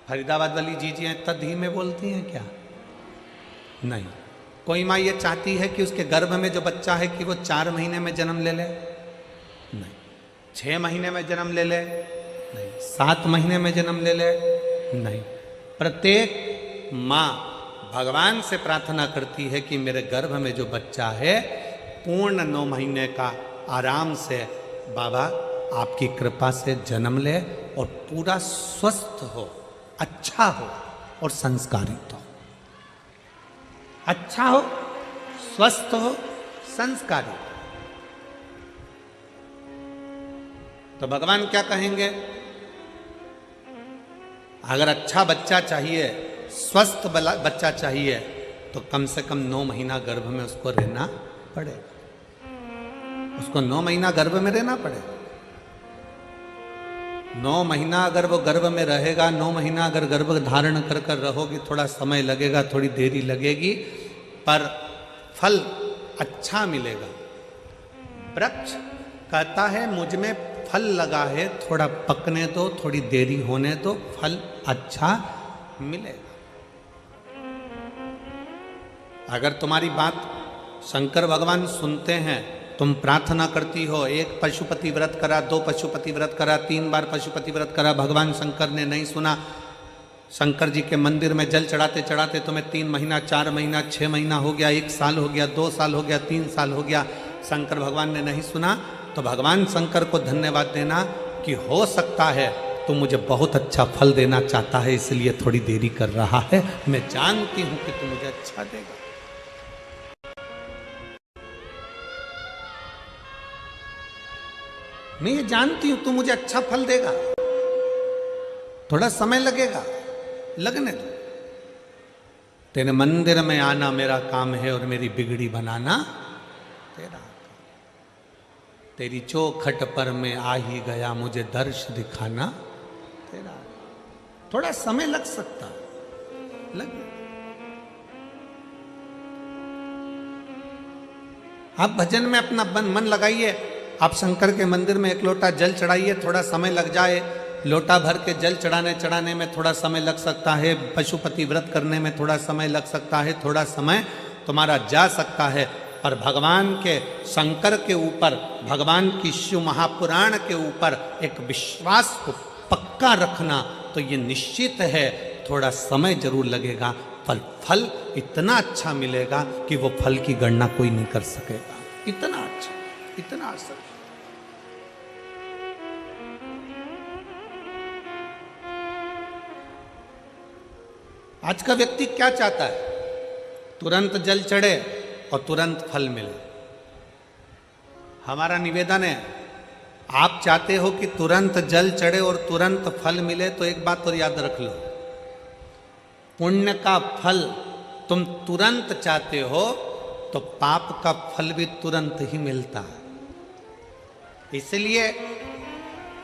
फरीदाबाद वाली जीजियाँ इतना धीमे बोलती हैं क्या? नहीं। कोई माँ ये चाहती है कि उसके गर्भ में जो बच्चा है कि वो 4 महीने में जन्म ले ले? नहीं। 6 महीने में जन्म ले ले? नहीं। 7 महीने में जन्म ले ले? नहीं। प्रत्येक माँ भगवान से प्रार्थना करती है कि मेरे गर्भ में जो बच्चा है पूर्ण 9 महीने का आराम से बाबा आपकी कृपा से जन्म ले और पूरा स्वस्थ हो, अच्छा हो और संस्कारित हो। अच्छा हो, स्वस्थ हो, संस्कारित हो। तो भगवान क्या कहेंगे? अगर अच्छा बच्चा चाहिए, स्वस्थ बच्चा चाहिए तो कम से कम 9 महीना गर्भ में उसको रहना पड़ेगा। उसको 9 महीना गर्भ में रहना पड़ेगा। 9 महीना अगर वो गर्भ में रहेगा, 9 महीना अगर गर्भ धारण कर कर रहोगी, थोड़ा समय लगेगा, थोड़ी देरी लगेगी, पर फल अच्छा मिलेगा। वृक्ष कहता है मुझ में फल लगा है, थोड़ा पकने दो, थोड़ी देरी होने दो, फल अच्छा मिलेगा। अगर तुम्हारी बात शंकर भगवान सुनते हैं, तुम प्रार्थना करती हो, 1 पशुपति व्रत करा, 2 पशुपति व्रत करा, 3 बार पशुपति व्रत करा, भगवान शंकर ने नहीं सुना, शंकर जी के मंदिर में जल चढ़ाते चढ़ाते तुम्हें 3 महीना, 4 महीना, 6 महीना हो गया, 1 साल हो गया, 2 साल हो गया, 3 साल हो गया, शंकर भगवान ने नहीं सुना, तो भगवान शंकर को धन्यवाद देना कि हो सकता है तो मुझे बहुत अच्छा फल देना चाहता है, इसलिए थोड़ी देरी कर रहा है। मैं जानती हूं कि तू मुझे अच्छा देगा। मैं ये जानती हूं तू मुझे अच्छा फल देगा, थोड़ा समय लगेगा, लगने दो। तेरे मंदिर में आना मेरा काम है और मेरी बिगड़ी बनाना तेरा काम। तेरी चौखट पर मैं आ ही गया, मुझे दर्श दिखाना तेरा। थोड़ा समय लग सकता, लगे। आप भजन में अपना मन लगाइए, आप शंकर के मंदिर में 1 लोटा जल चढ़ाइए, थोड़ा समय लग जाए, लोटा भर के जल चढ़ाने में थोड़ा समय लग सकता है, पशुपति व्रत करने में थोड़ा समय लग सकता है, थोड़ा समय तुम्हारा जा सकता है, पर भगवान के शंकर के ऊपर, भगवान की शिव महापुराण के ऊपर एक विश्वास को पक्का रखना, तो ये निश्चित है थोड़ा समय जरूर लगेगा, पर फल इतना अच्छा मिलेगा कि वो फल की गणना कोई नहीं कर सकेगा। इतना अच्छा, इतना असर। आज का व्यक्ति क्या चाहता है? तुरंत जल चढ़े और तुरंत फल मिले। हमारा निवेदन है, आप चाहते हो कि तुरंत जल चढ़े और तुरंत फल मिले, तो एक बात और याद रख लो, पुण्य का फल तुम तुरंत चाहते हो तो पाप का फल भी तुरंत ही मिलता है। इसलिए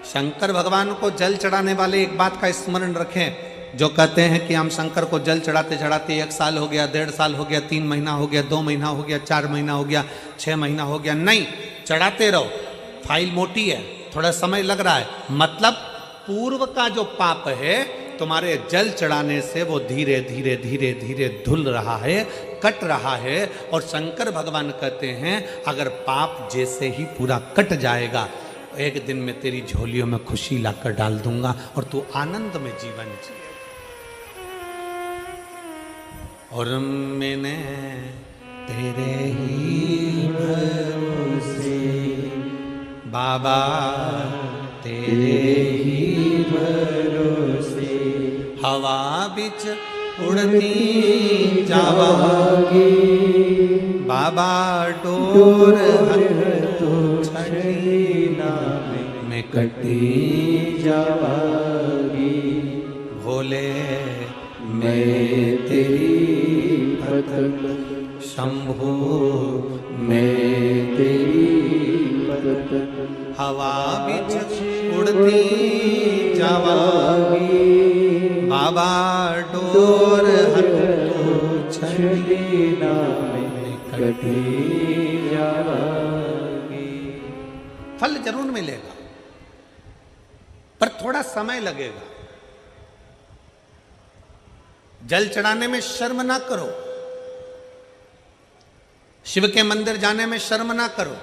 शंकर भगवान को जल चढ़ाने वाले एक बात का स्मरण रखें, जो कहते हैं कि हम शंकर को जल चढ़ाते चढ़ाते 1 साल हो गया, 1.5 साल हो गया, 3 महीना हो गया, 2 महीना हो गया, 4 महीना हो गया, 6 महीना हो गया। नहीं, चढ़ाते रहो। फाइल मोटी है, थोड़ा समय लग रहा है, मतलब पूर्व का जो पाप है तुम्हारे जल चढ़ाने से वो धीरे धीरे धीरे धीरे धुल रहा है, कट रहा है। और शंकर भगवान कहते हैं अगर पाप जैसे ही पूरा कट जाएगा, एक दिन में तेरी झोलियों में खुशी लाकर डाल दूंगा और तू आनंद में जीवन जिए। और मैंने तेरे ही भरोसे बाबा, तेरे ही भरोसे हवा बिच उड़ती जावागी, बाबा डोर तो छड़ी ना में कटी जावागी। भोले मैं तेरी भक्त, शंभो मैं तेरी भक्त, हवा बिच उड़ती जावागी, बाबा डोर हटो छड़ी ना में कटी जावागी। फल जरूर मिलेगा, पर थोड़ा समय लगेगा। जल चढ़ाने में शर्म ना करो, शिव के मंदिर जाने में शर्म ना करो।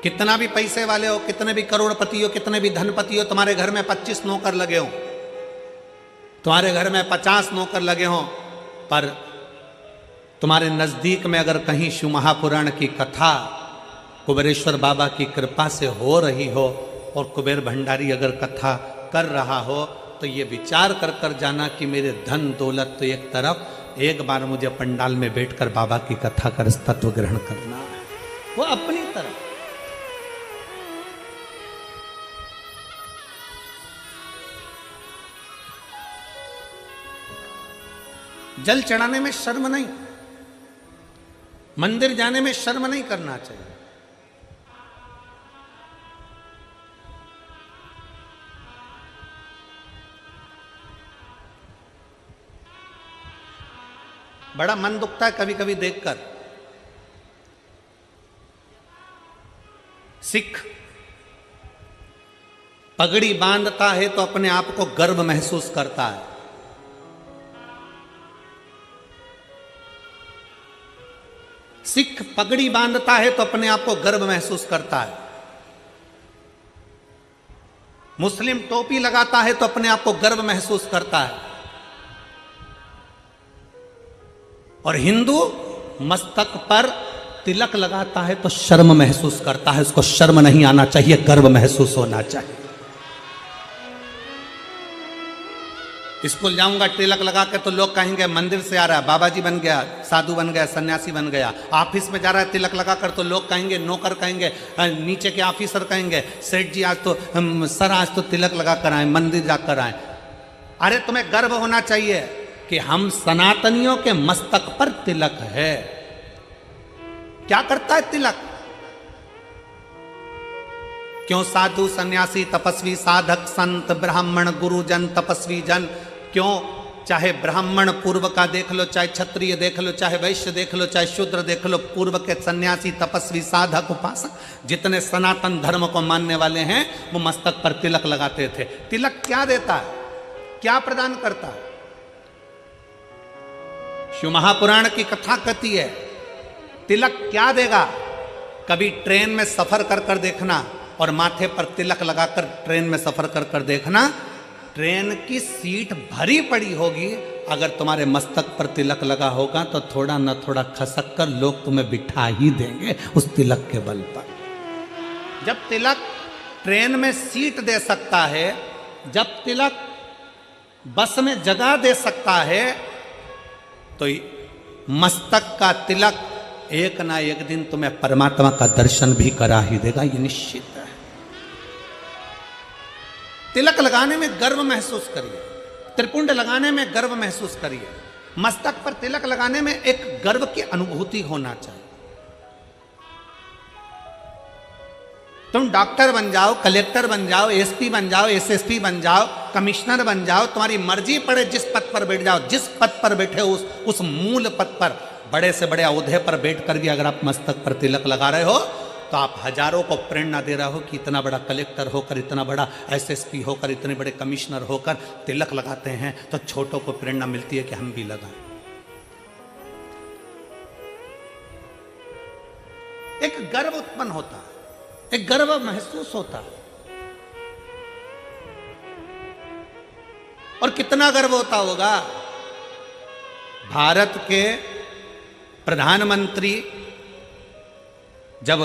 कितना भी पैसे वाले हो, कितने भी करोड़पति हो, कितने भी धनपति हो, तुम्हारे घर में 25 नौकर लगे हो, तुम्हारे घर में 50 नौकर लगे हो, पर तुम्हारे नजदीक में अगर कहीं शिव महापुराण की कथा कुबेरेश्वर बाबा की कृपा से हो रही हो और कुबेर भंडारी अगर कथा कर रहा हो, तो ये विचार कर कर जाना कि मेरे धन दौलत तो एक तरफ, एक बार मुझे पंडाल में बैठकर बाबा की कथा कर तत्व ग्रहण करना है, वो अपनी तरफ। जल चढ़ाने में शर्म नहीं, मंदिर जाने में शर्म नहीं करना चाहिए। बड़ा मन दुखता है कभी कभी देखकर, सिख पगड़ी बांधता है तो अपने आप को गर्व महसूस करता है, सिख पगड़ी बांधता है तो अपने आप को गर्व महसूस करता है, मुस्लिम टोपी लगाता है तो अपने आप को गर्व महसूस करता है, और हिंदू मस्तक पर तिलक लगाता है तो शर्म महसूस करता है। उसको शर्म नहीं आना चाहिए, गर्व महसूस होना चाहिए। स्कूल जाऊंगा तिलक लगा के तो लोग कहेंगे मंदिर से आ रहा है, बाबा जी बन गया, साधु बन गया, सन्यासी बन गया। ऑफिस में जा रहा है तिलक लगा कर तो लोग कहेंगे, नौकर कहेंगे, नीचे के ऑफिसर कहेंगे, सेठ जी आज तो सर आज तो तिलक लगा कर आए, मंदिर जाकर आए। अरे तुम्हें गर्व होना चाहिए कि हम सनातनियों के मस्तक पर तिलक है। क्या करता है तिलक? क्यों साधु सन्यासी तपस्वी साधक संत ब्राह्मण गुरुजन तपस्वी जन, क्यों चाहे ब्राह्मण पूर्व का देख लो, चाहे क्षत्रिय देख लो, चाहे वैश्य देख लो, चाहे शूद्र देख लो, पूर्व के सन्यासी तपस्वी साधक उपासक जितने सनातन धर्म को मानने वाले हैं वो मस्तक पर तिलक लगाते थे। तिलक क्या देता है, क्या प्रदान करता है? शिव महापुराण की कथा कहती है तिलक क्या देगा। कभी ट्रेन में सफर कर कर देखना और माथे पर तिलक लगाकर ट्रेन में सफर कर कर देखना, ट्रेन की सीट भरी पड़ी होगी, अगर तुम्हारे मस्तक पर तिलक लगा होगा तो थोड़ा न थोड़ा खसक कर लोग तुम्हें बिठा ही देंगे उस तिलक के बल पर। जब तिलक ट्रेन में सीट दे सकता है, जब तिलक बस में जगह दे सकता है, तो मस्तक का तिलक एक ना एक दिन तुम्हें परमात्मा का दर्शन भी करा ही देगा, ये निश्चित है। तिलक लगाने में गर्व महसूस करिए, त्रिपुंड लगाने में गर्व महसूस करिए, मस्तक पर तिलक लगाने में एक गर्व की अनुभूति होना चाहिए। तुम डॉक्टर बन जाओ, कलेक्टर बन जाओ, एसपी बन जाओ, एसएसपी बन जाओ, कमिश्नर बन जाओ, तुम्हारी मर्जी पड़े जिस पद पर बैठ जाओ, जिस पद पर बैठे हो उस मूल पद पर, बड़े से बड़े औहदे पर बैठकर भी अगर आप मस्तक पर तिलक लगा रहे हो तो आप हजारों को प्रेरणा दे रहे हो कि इतना बड़ा कलेक्टर होकर, इतना बड़ा एसएसपी होकर, इतने बड़े कमिश्नर होकर तिलक लगाते हैं तो छोटों को प्रेरणा मिलती है कि हम भी लगाएं। एक गर्व उत्पन्न होता है, एक गर्व महसूस होता है। और कितना गर्व होता होगा। भारत के प्रधानमंत्री जब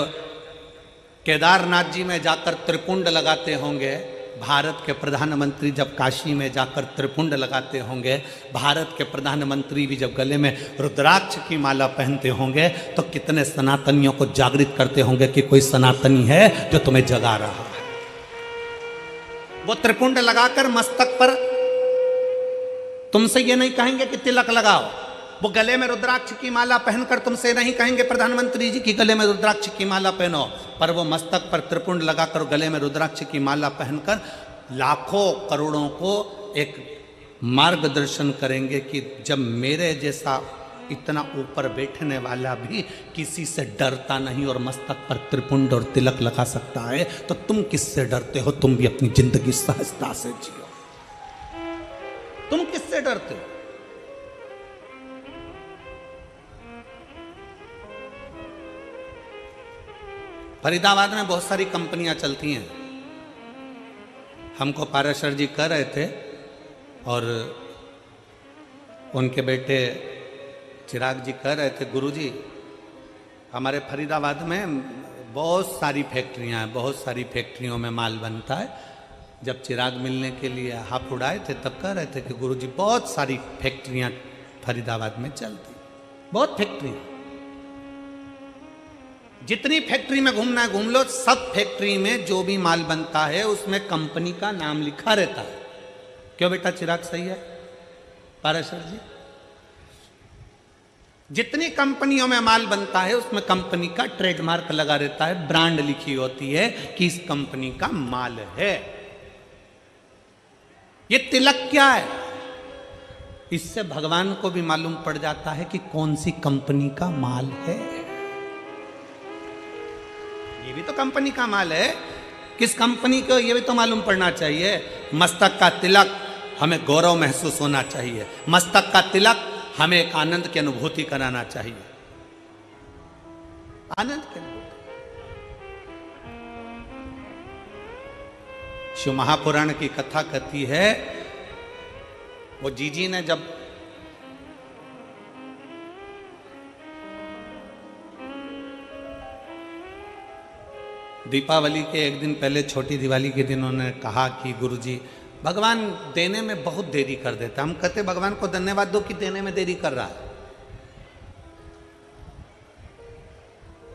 केदारनाथ जी में जाकर त्रिपुंड लगाते होंगे, भारत के प्रधानमंत्री जब काशी में जाकर त्रिपुंड लगाते होंगे, भारत के प्रधानमंत्री भी जब गले में रुद्राक्ष की माला पहनते होंगे, तो कितने सनातनियों को जागृत करते होंगे कि कोई सनातनी है जो तुम्हें जगा रहा है। वो त्रिपुंड लगाकर मस्तक पर तुमसे ये नहीं कहेंगे कि तिलक लगाओ, वो गले में रुद्राक्ष की माला पहनकर तुमसे नहीं कहेंगे प्रधानमंत्री जी की गले में रुद्राक्ष की माला पहनो, पर वो मस्तक पर त्रिपुंड लगाकर गले में रुद्राक्ष की माला पहनकर लाखों करोड़ों को एक मार्गदर्शन करेंगे कि जब मेरे जैसा इतना ऊपर बैठने वाला भी किसी से डरता नहीं और मस्तक पर त्रिपुंड और तिलक लगा सकता है, तो तुम किससे डरते हो? तुम भी अपनी जिंदगी सहजता से जियो। तुम किससे डरते हो? फरीदाबाद में बहुत सारी कंपनियां चलती हैं। हमको पाराशर जी कह रहे थे और उनके बेटे चिराग जी कह रहे थे, गुरुजी हमारे फरीदाबाद में बहुत सारी फैक्ट्रियां हैं, बहुत सारी फैक्ट्रियों में माल बनता है। जब चिराग मिलने के लिए हाथ उड़ाए थे तब कह रहे थे कि गुरुजी बहुत सारी फैक्ट्रियां फरीदाबाद में चलती, बहुत फैक्ट्री। जितनी फैक्ट्री में घूमना है घूम लो, सब फैक्ट्री में जो भी माल बनता है उसमें कंपनी का नाम लिखा रहता है। क्यों बेटा चिराग, सही है पाराशर जी? जितनी कंपनियों में माल बनता है उसमें कंपनी का ट्रेडमार्क लगा रहता है, ब्रांड लिखी होती है कि इस कंपनी का माल है। ये तिलक क्या है? इससे भगवान को भी मालूम पड़ जाता है कि कौन सी कंपनी का माल है। ये भी तो कंपनी का माल है, किस कंपनी को ये भी तो मालूम पड़ना चाहिए। मस्तक का तिलक हमें गौरव महसूस होना चाहिए, मस्तक का तिलक हमें एक आनंद की अनुभूति कराना चाहिए, आनंद की अनुभूति। शिव महापुराण की कथा कहती है, वो जीजी ने जब दीपावली के एक दिन पहले, छोटी दिवाली के दिन उन्होंने कहा कि गुरुजी भगवान देने में बहुत देरी कर देता। हम कहते भगवान को धन्यवाद दो कि देने में देरी कर रहा है।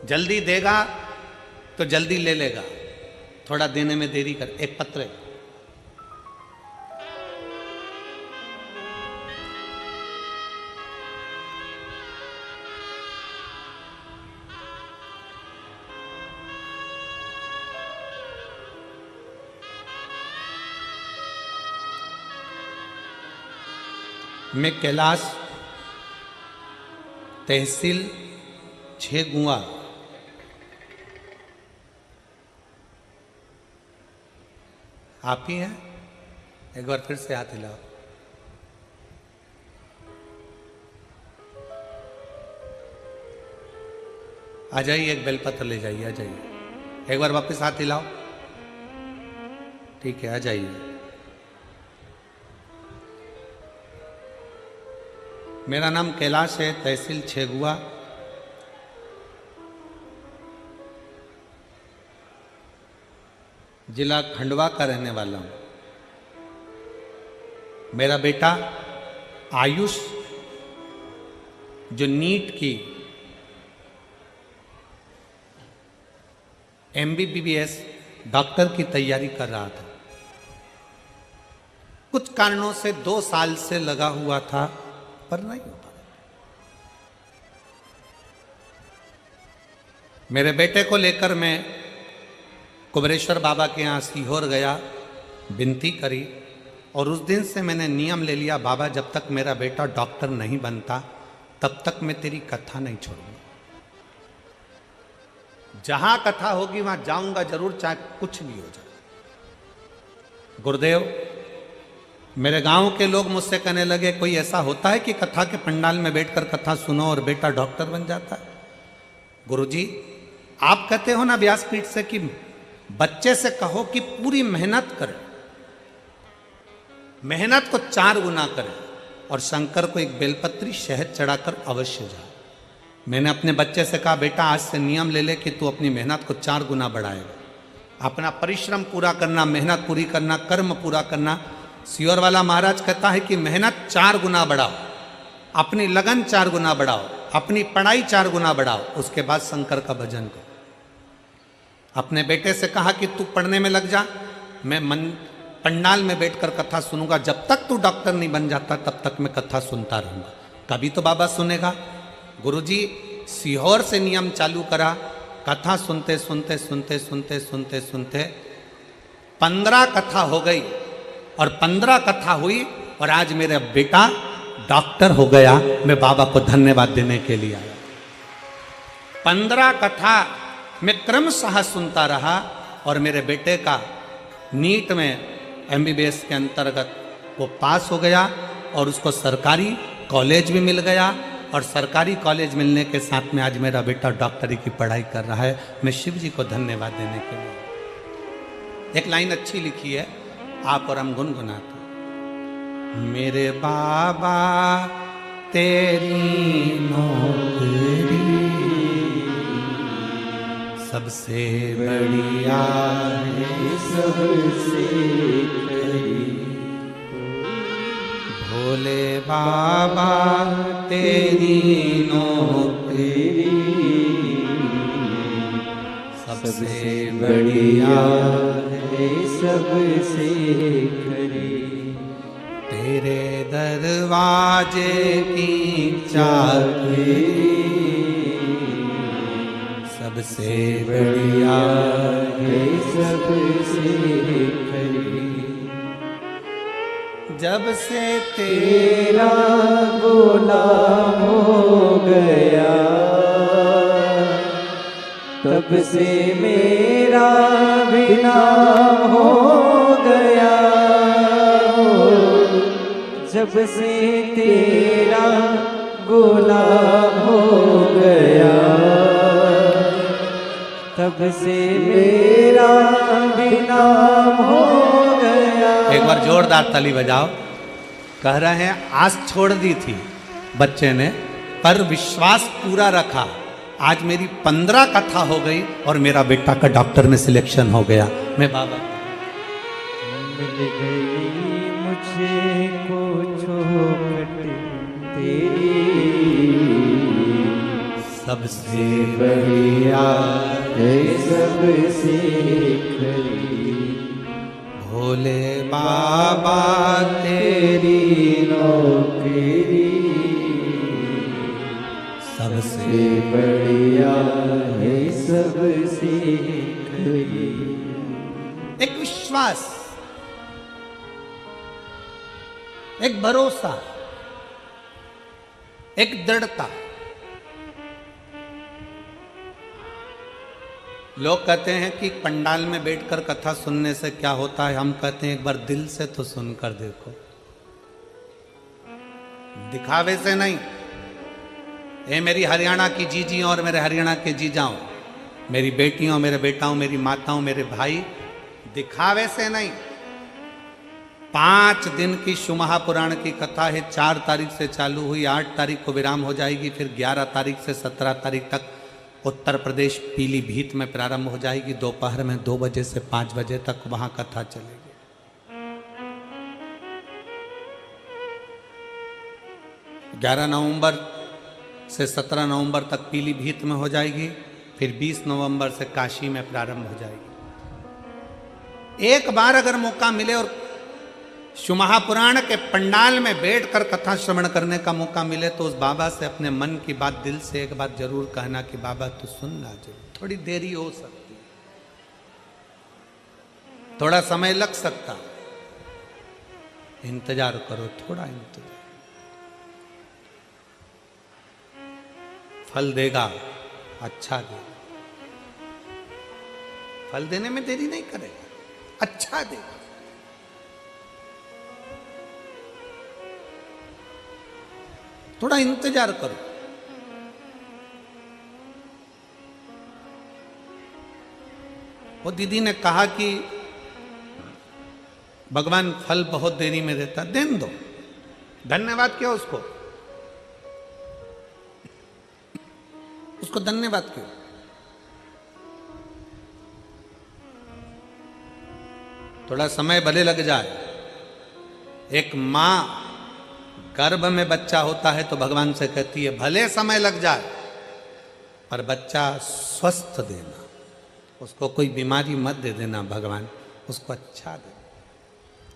जल्दी देगा तो जल्दी ले लेगा, थोड़ा देने में देरी कर। एक पत्र है, मैं कैलाश तहसील छेगुआ आप ही हैं? एक बार फिर से हाथ हिलाओ। आ जाइए, एक बेलपत्र ले जाइए, आ जाइए। एक बार वापस हाथ हिलाओ। ठीक है, आ जाइए। मेरा नाम कैलाश है, तहसील छेगुआ, जिला खंडवा का रहने वाला हूं। मेरा बेटा आयुष जो नीट की MBBS डॉक्टर की तैयारी कर रहा था, कुछ कारणों से 2 साल से लगा हुआ था पर नहीं हो पाया। मेरे बेटे को लेकर मैं कुबरेश्वर बाबा के यहाँ सीहोर गया, विनती करी और उस दिन से मैंने नियम ले लिया, बाबा जब तक मेरा बेटा डॉक्टर नहीं बनता तब तक मैं तेरी कथा नहीं छोड़ूंगा। जहां कथा होगी वहां जाऊंगा जरूर, चाहे कुछ भी हो जाए। गुरुदेव, मेरे गांव के लोग मुझसे कहने लगे, कोई ऐसा होता है कि कथा के पंडाल में बैठकर कथा सुनो और बेटा डॉक्टर बन जाता है? गुरुजी, आप कहते हो ना व्यासपीठ से कि बच्चे से कहो कि पूरी मेहनत करे, मेहनत को 4 गुना करे और शंकर को एक बेलपत्री शहद चढ़ाकर अवश्य जाए। मैंने अपने बच्चे से कहा, बेटा आज से नियम ले ले कि तू अपनी मेहनत को 4 गुना बढ़ाएगा। अपना परिश्रम पूरा करना, मेहनत पूरी करना, कर्म पूरा करना। सियोर वाला महाराज कहता है कि मेहनत 4 गुना बढ़ाओ, अपनी लगन 4 गुना बढ़ाओ, अपनी पढ़ाई 4 गुना बढ़ाओ, उसके बाद शंकर का भजन करो। अपने बेटे से कहा कि तू पढ़ने में लग जा, मैं पंडाल में बैठकर कथा सुनूंगा, जब तक तू डॉक्टर नहीं बन जाता तब तक मैं कथा सुनता रहूंगा, कभी तो बाबा सुनेगा। गुरुजी सीहोर से नियम चालू करा, कथा सुनते सुनते सुनते सुनते सुनते सुनते 15 कथा हो गई और 15 कथा हुई और आज मेरा बेटा डॉक्टर हो गया, मैं बाबा को धन्यवाद देने के लिए आया। 15 कथा मैं क्रमशः सुनता रहा और मेरे बेटे का नीट में एमबीबीएस के अंतर्गत वो पास हो गया और उसको सरकारी कॉलेज भी मिल गया और सरकारी कॉलेज मिलने के साथ में आज मेरा बेटा डॉक्टरी की पढ़ाई कर रहा है। मैं शिव जी को धन्यवाद देने के लिए। एक लाइन अच्छी लिखी है, आप और हम गुनगुनाते। मेरे बाबा तेरी नौकरी सबसे बढ़िया है, सबसे खरी। भोले बाबा तेरी नौकरी सबसे बढ़िया है, सबसे खरी। तेरे दरवाजे की चाबी सबसे बढ़िया है, सबसे खरी। जब से तेरा गुलाम हो गया तब से मेरा भी नाम हो गया। जब से तेरा गुलाम हो गया तब से मेरा भी नाम हो गया। एक बार जोरदार ताली बजाओ। कह रहे हैं आस छोड़ दी थी बच्चे ने पर विश्वास पूरा रखा। आज मेरी 15 कथा हो गई और मेरा बेटा का डॉक्टर में सिलेक्शन हो गया। मैं बाबा मिल गई मुझे को चौखट तेरी सबसे बढ़िया है, सबसे खरी। भोले बाबा तेरी नौकरी सबसे बढ़िया है, सबसे खरी। एक विश्वास, एक भरोसा, एक दृढ़ता। लोग कहते हैं कि पंडाल में बैठकर कथा सुनने से क्या होता है। हम कहते हैं एक बार दिल से तो सुनकर देखो, दिखावे से नहीं। ये मेरी हरियाणा की जीजी और मेरे हरियाणा के जीजाओं, मेरी बेटियों, मेरे बेटाओं, मेरी माताओं, मेरे भाई, दिखावे से नहीं। 5 दिन की शिव महापुराण की कथा है। 4 तारीख से चालू हुई, 8 तारीख को विराम हो जाएगी। फिर 11 तारीख से 17 तारीख तक उत्तर प्रदेश पीलीभीत में प्रारंभ हो जाएगी। दोपहर में 2 बजे से 5 बजे तक वहां कथा चलेगी। 11 नवंबर से 17 नवंबर तक पीलीभीत में हो जाएगी। फिर 20 नवंबर से काशी में प्रारंभ हो जाएगी। एक बार अगर मौका मिले और शिव महापुराण के पंडाल में बैठकर कथा श्रवण करने का मौका मिले तो उस बाबा से अपने मन की बात दिल से एक बात जरूर कहना कि बाबा तू सुन ला। थोड़ी देरी हो सकती है, थोड़ा समय लग सकता, इंतजार करो, थोड़ा इंतजार, फल देगा, अच्छा देगा। फल देने में देरी नहीं करेगा, अच्छा देगा। थोड़ा इंतजार करो। वो दीदी ने कहा कि भगवान फल बहुत देरी में देता, देन दो, धन्यवाद क्यों उसको, उसको धन्यवाद क्यों। थोड़ा समय भले लग जाए। एक मां गर्भ में बच्चा होता है तो भगवान से कहती है भले समय लग जाए पर बच्चा स्वस्थ देना, उसको कोई बीमारी मत दे देना भगवान, उसको अच्छा दे।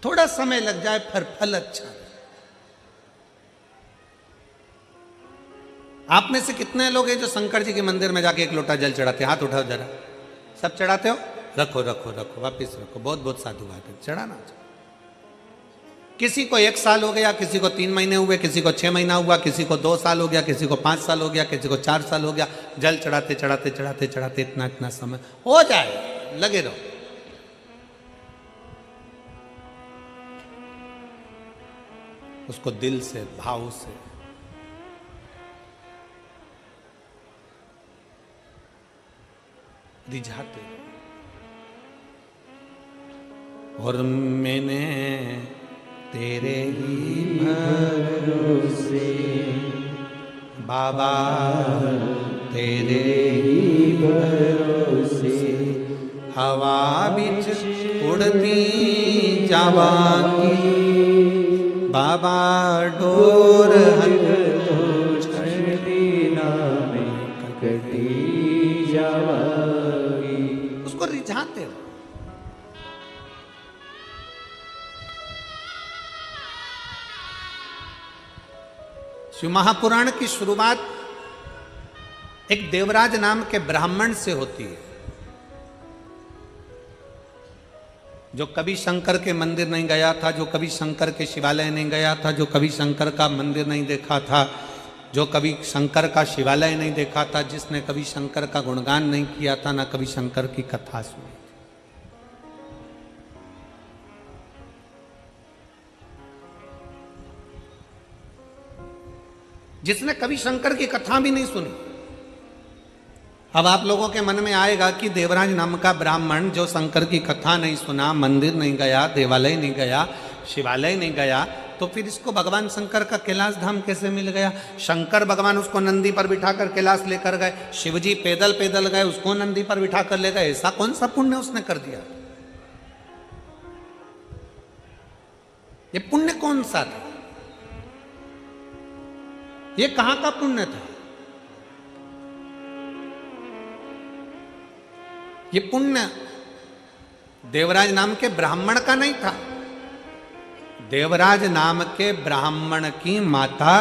थोड़ा समय लग जाए फिर फल अच्छा दे। आप में से कितने लोग हैं जो शंकर जी के मंदिर में जाके 1 लोटा जल चढ़ाते हैं? हाथ उठाओ जरा। सब चढ़ाते हो? रखो रखो रखो, वापिस रखो। बहुत बहुत साधु बात है, चढ़ाना। किसी को 1 साल हो गया, किसी को 3 महीने हुए, किसी को 6 महीना हुआ, किसी को 2 साल हो गया, किसी को 5 साल हो गया, किसी को 4 साल हो गया। जल चढ़ाते चढ़ाते चढ़ाते चढ़ाते इतना इतना समय हो जाए, लगे रहो। उसको दिल से, भाव से रिझाते। और मैंने तेरे ही भरोसे बाबा, तेरे ही भरोसे हवा बिच उड़ती जावांगी बाबा, डोर कटी जावागी। उसको रिझाते हो। शिव महापुराण की शुरुआत एक देवराज नाम के ब्राह्मण से होती है, जो कभी शंकर के मंदिर नहीं गया था, जो कभी शंकर के शिवालय नहीं गया था, जो कभी शंकर का मंदिर नहीं देखा था, जो कभी शंकर का शिवालय नहीं देखा था, जिसने कभी शंकर का गुणगान नहीं किया था, ना कभी शंकर की कथा सुनी। जिसने कभी शंकर की कथा भी नहीं सुनी। अब आप लोगों के मन में आएगा कि देवराज नाम का ब्राह्मण जो शंकर की कथा नहीं सुना, मंदिर नहीं गया, देवालय नहीं गया, शिवालय नहीं गया, तो फिर इसको भगवान शंकर का कैलाश धाम कैसे मिल गया? शंकर भगवान उसको नंदी पर बिठाकर कैलाश लेकर गए, शिवजी पैदल पैदल गए, उसको नंदी पर बिठाकर ले गए। ऐसा कौन सा पुण्य उसने कर दिया? ये पुण्य कौन सा था? ये कहां का पुण्य था? ये पुण्य देवराज नाम के ब्राह्मण का नहीं था। देवराज नाम के ब्राह्मण की माता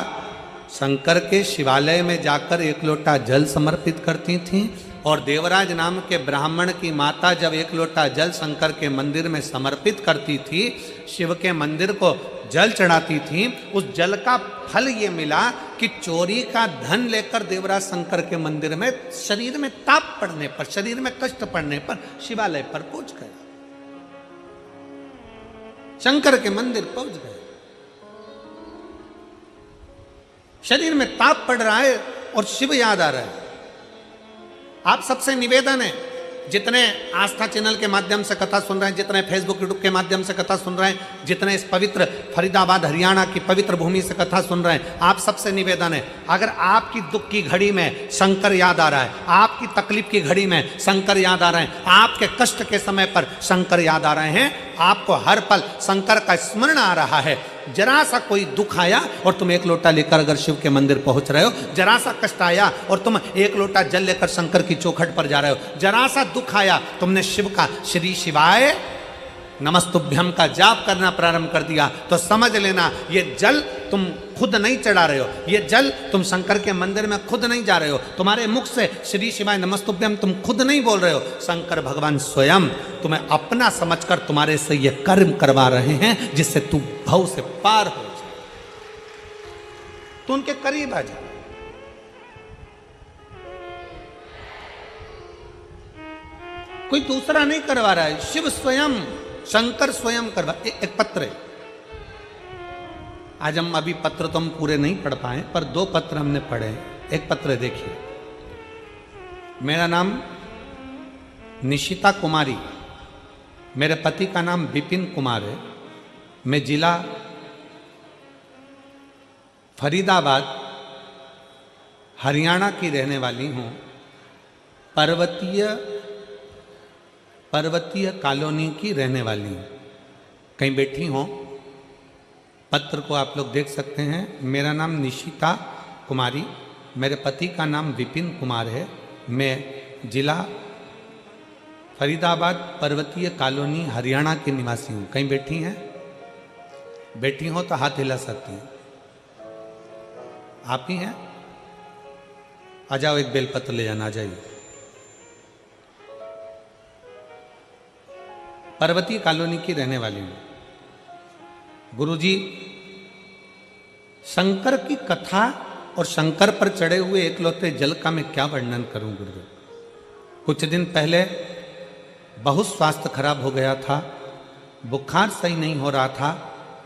शंकर के शिवालय में जाकर 1 लोटा जल समर्पित करती थी, और देवराज नाम के ब्राह्मण की माता जब 1 लोटा जल शंकर के मंदिर में समर्पित करती थी, शिव के मंदिर को जल चढ़ाती थी, उस जल का फल ये मिला कि चोरी का धन लेकर देवराज शंकर के मंदिर में शरीर में ताप पड़ने पर, शरीर में कष्ट पड़ने पर शिवालय पर पहुंच गए, शंकर के मंदिर पहुंच गए। शरीर में ताप पड़ रहा है और शिव याद आ रहा है। आप सबसे निवेदन है, जितने आस्था चैनल के माध्यम से कथा सुन रहे हैं, जितने फेसबुक यूट्यूब के माध्यम से कथा सुन रहे हैं, जितने इस पवित्र फरीदाबाद हरियाणा की पवित्र भूमि से कथा सुन रहे हैं, आप सबसे निवेदन है, अगर आपकी दुख की घड़ी में शंकर याद आ रहा है, आपकी तकलीफ की घड़ी में शंकर याद आ रहे हैं, आपके कष्ट के समय पर शंकर याद आ रहे हैं, आपको हर पल शंकर का स्मरण आ रहा है, जरा सा कोई दुख आया और तुम 1 लोटा लेकर अगर शिव के मंदिर पहुंच रहे हो, जरा सा कष्ट आया और तुम 1 लोटा जल लेकर शंकर की चौखट पर जा रहे हो, जरा सा दुख आया, तुमने शिव का श्री शिवाय नमस्तुभ्यम का जाप करना प्रारंभ कर दिया, तो समझ लेना ये जल तुम खुद नहीं चढ़ा रहे हो, ये जल तुम शंकर के मंदिर में खुद नहीं जा रहे हो, तुम्हारे मुख से श्री शिवाय नमस्तुभ्यम तुम खुद नहीं बोल रहे हो, शंकर भगवान स्वयं तुम्हें अपना समझकर तुम्हारे से ये कर्म करवा रहे हैं, जिससे तू भव से पार हो जाए, तो उनके करीब आ जा। कोई दूसरा नहीं करवा रहा है, शिव स्वयं, शंकर स्वयं करवा। एक पत्र है, आज हम अभी पत्र तो हम पूरे नहीं पढ़ पाए, पर 2 पत्र हमने पढ़े। एक पत्र देखिए, मेरा नाम निशिता कुमारी, मेरे पति का नाम विपिन कुमार है, मैं जिला फरीदाबाद हरियाणा की रहने वाली हूँ, पर्वतीय कॉलोनी की रहने वाली हूँ। कहीं बैठी हो, पत्र को आप लोग देख सकते हैं। मेरा नाम निशिता कुमारी, मेरे पति का नाम विपिन कुमार है, मैं जिला फरीदाबाद पर्वतीय कॉलोनी हरियाणा की निवासी हूँ। कहीं बैठी हैं? बैठी हो तो हाथ हिला सकती हैं। आप ही हैं? आ जाओ, एक बेलपत्र ले जाना, आ जाइए। पर्वतीय कॉलोनी की रहने वाली हूँ। गुरुजी, शंकर की कथा और शंकर पर चढ़े हुए एकलौते जल का मैं क्या वर्णन करूं गुरुदेव। कुछ दिन पहले बहुत स्वास्थ्य खराब हो गया था, बुखार सही नहीं हो रहा था।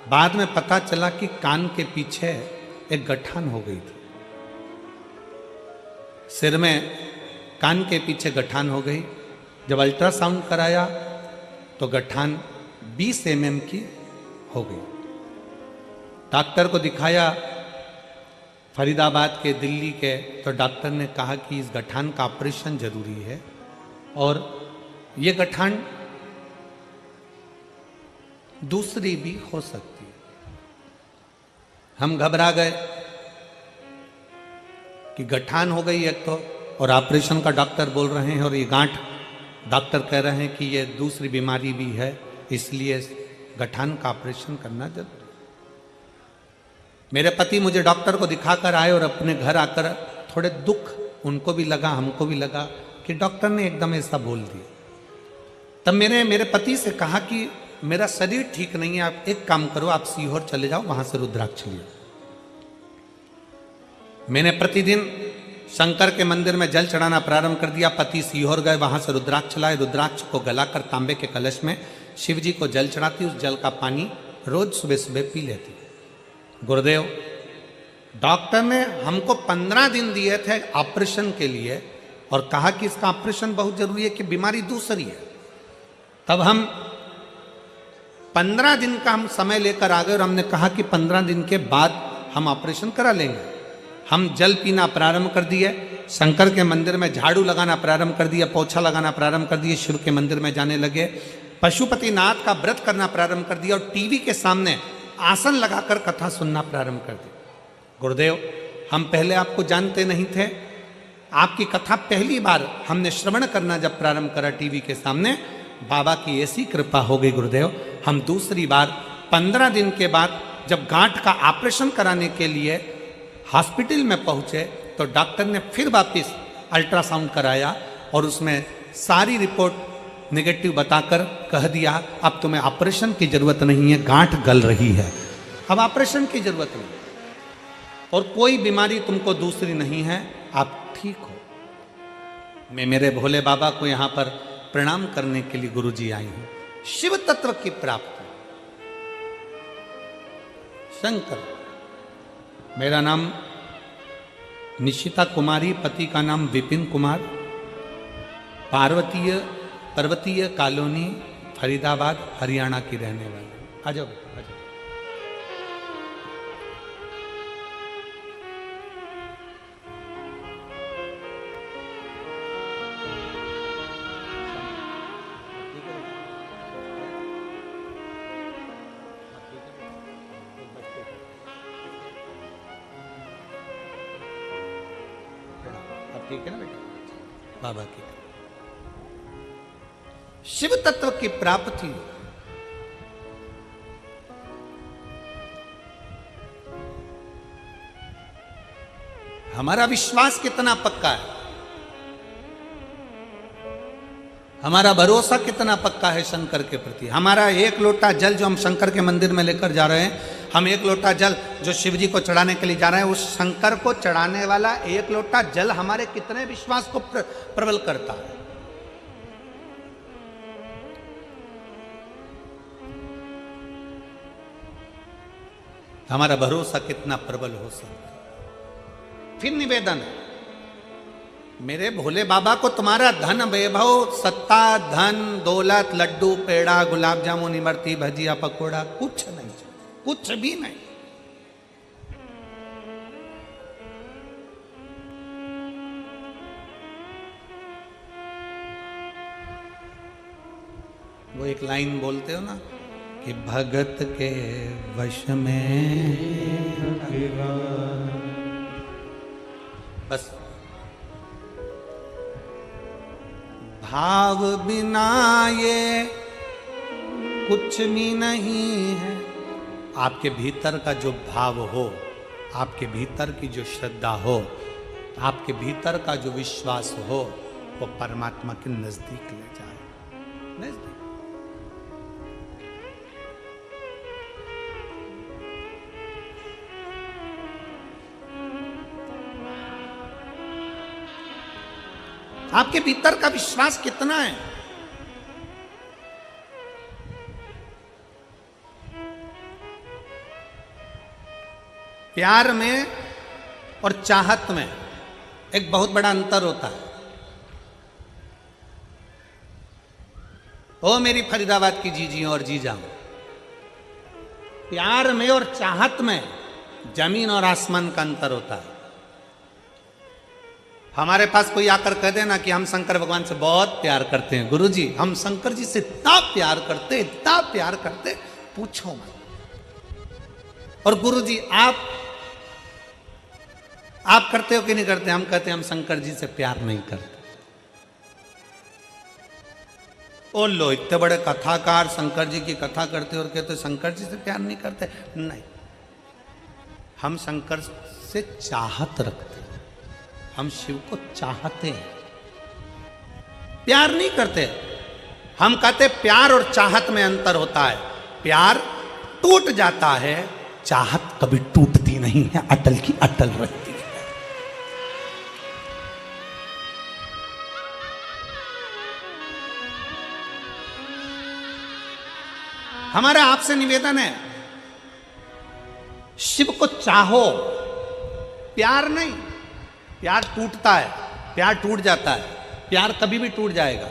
बाद में पता चला कि कान के पीछे एक गठान हो गई थी, सिर में कान के पीछे गठान हो गई। जब अल्ट्रासाउंड कराया तो गठान 20 mm की हो गई। डॉक्टर को दिखाया फरीदाबाद के, दिल्ली के, तो डॉक्टर ने कहा कि इस गठान का ऑपरेशन जरूरी है और ये गठान दूसरी भी हो सकती है। हम घबरा गए कि गठान हो गई एक तो, और ऑपरेशन का डॉक्टर बोल रहे हैं, और ये गांठ डॉक्टर कह रहे हैं कि ये दूसरी बीमारी भी है, इसलिए गठान का ऑपरेशन करना जरूरी। मेरे पति मुझे डॉक्टर को दिखाकर आए और अपने घर आकर थोड़े दुख उनको भी लगा, हमको भी लगा कि डॉक्टर ने एकदम ऐसा बोल दिया। तब मेरे पति से कहा कि मेरा शरीर ठीक नहीं है, आप एक काम करो, आप सीहोर चले जाओ, वहां से रुद्राक्ष लियो। मैंने प्रतिदिन शंकर के मंदिर में जल चढ़ाना प्रारंभ कर दिया। पति सीहोर गए, वहां से रुद्राक्ष लाए, रुद्राक्ष को गलाकर तांबे के कलश में शिव जी को जल चढ़ाती, उस जल का पानी रोज सुबह सुबह पी लेती। गुरुदेव, डॉक्टर ने हमको 15 दिन दिए थे ऑपरेशन के लिए और कहा कि इसका ऑपरेशन बहुत जरूरी है कि बीमारी दूसरी है। तब हम 15 दिन का हम समय लेकर आ गए और हमने कहा कि 15 दिन के बाद हम ऑपरेशन करा लेंगे। हम जल पीना प्रारंभ कर दिए, शंकर के मंदिर में झाड़ू लगाना प्रारंभ कर दिया, पोछा लगाना प्रारंभ कर दिए, शिव के मंदिर में जाने लगे, पशुपतिनाथ का व्रत करना प्रारंभ कर दिया और टीवी के सामने आसन लगाकर कथा सुनना प्रारंभ कर दी। गुरुदेव, हम पहले आपको जानते नहीं थे, आपकी कथा पहली बार हमने श्रवण करना जब प्रारंभ करा टीवी के सामने, बाबा की ऐसी कृपा हो गई गुरुदेव। हम दूसरी बार 15 दिन के बाद जब गांठ का ऑपरेशन कराने के लिए हॉस्पिटल में पहुंचे तो डॉक्टर ने फिर वापस अल्ट्रासाउंड कराया और उसमें सारी रिपोर्ट नेगेटिव बताकर कह दिया अब तुम्हें ऑपरेशन की जरूरत नहीं है, गांठ गल रही है, अब ऑपरेशन की जरूरत नहीं और कोई बीमारी तुमको दूसरी नहीं है, आप ठीक हो। मैं मेरे भोले बाबा को यहां पर प्रणाम करने के लिए गुरुजी आई हूं। शिव तत्व की प्राप्ति। शंकर, मेरा नाम निशिता कुमारी, पति का नाम विपिन कुमार, पर्वतीय कॉलोनी फरीदाबाद हरियाणा की रहने वाली। आ जाओ बेटा, आ जाओ। ठीक है ना बेटा, बाबा की शिव तत्व की प्राप्ति। हमारा विश्वास कितना पक्का है, हमारा भरोसा कितना पक्का है शंकर के प्रति। हमारा एक लोटा जल जो हम शंकर के मंदिर में लेकर जा रहे हैं, हम एक लोटा जल जो शिव जी को चढ़ाने के लिए जा रहे हैं, उस शंकर को चढ़ाने वाला एक लोटा जल हमारे कितने विश्वास को प्रबल करता है। हमारा भरोसा कितना प्रबल हो सकता है। फिर निवेदन है, मेरे भोले बाबा को तुम्हारा धन वैभव, सत्ता, धन, दौलत, लड्डू, पेड़ा, गुलाब जामुन, इमरती, भजिया, पकोड़ा कुछ नहीं, कुछ भी नहीं। वो एक लाइन बोलते हो ना कि भगत के वश में, बस भाव बिना ये कुछ भी नहीं है। आपके भीतर का जो भाव हो, आपके भीतर की जो श्रद्धा हो, आपके भीतर का जो विश्वास हो, वो परमात्मा के नजदीक ले जाए। नजदीक आपके भीतर का विश्वास कितना है? प्यार में और चाहत में एक बहुत बड़ा अंतर होता है। ओ मेरी फरीदाबाद की जीजी और जीजा, प्यार में और चाहत में जमीन और आसमान का अंतर होता है। हमारे पास कोई आकर कह देना कि हम शंकर भगवान से बहुत प्यार करते हैं, गुरुजी हम शंकर जी से इतना प्यार करते पूछो मत। और गुरुजी आप करते हो कि नहीं करते? हम कहते हैं हम शंकर जी से प्यार नहीं करते। ओ लो, इतने बड़े कथाकार शंकर जी की कथा करते और कहते शंकर जी से प्यार नहीं करते। नहीं, हम शंकर से चाहत रखते हैं, हम शिव को चाहते हैं, प्यार नहीं करते। हम कहते प्यार और चाहत में अंतर होता है। प्यार टूट जाता है, चाहत कभी टूटती नहीं है, अटल की अटल रहती है। हमारा आपसे निवेदन है, शिव को चाहो, प्यार नहीं। प्यार टूटता है, प्यार टूट जाता है, प्यार कभी भी टूट जाएगा।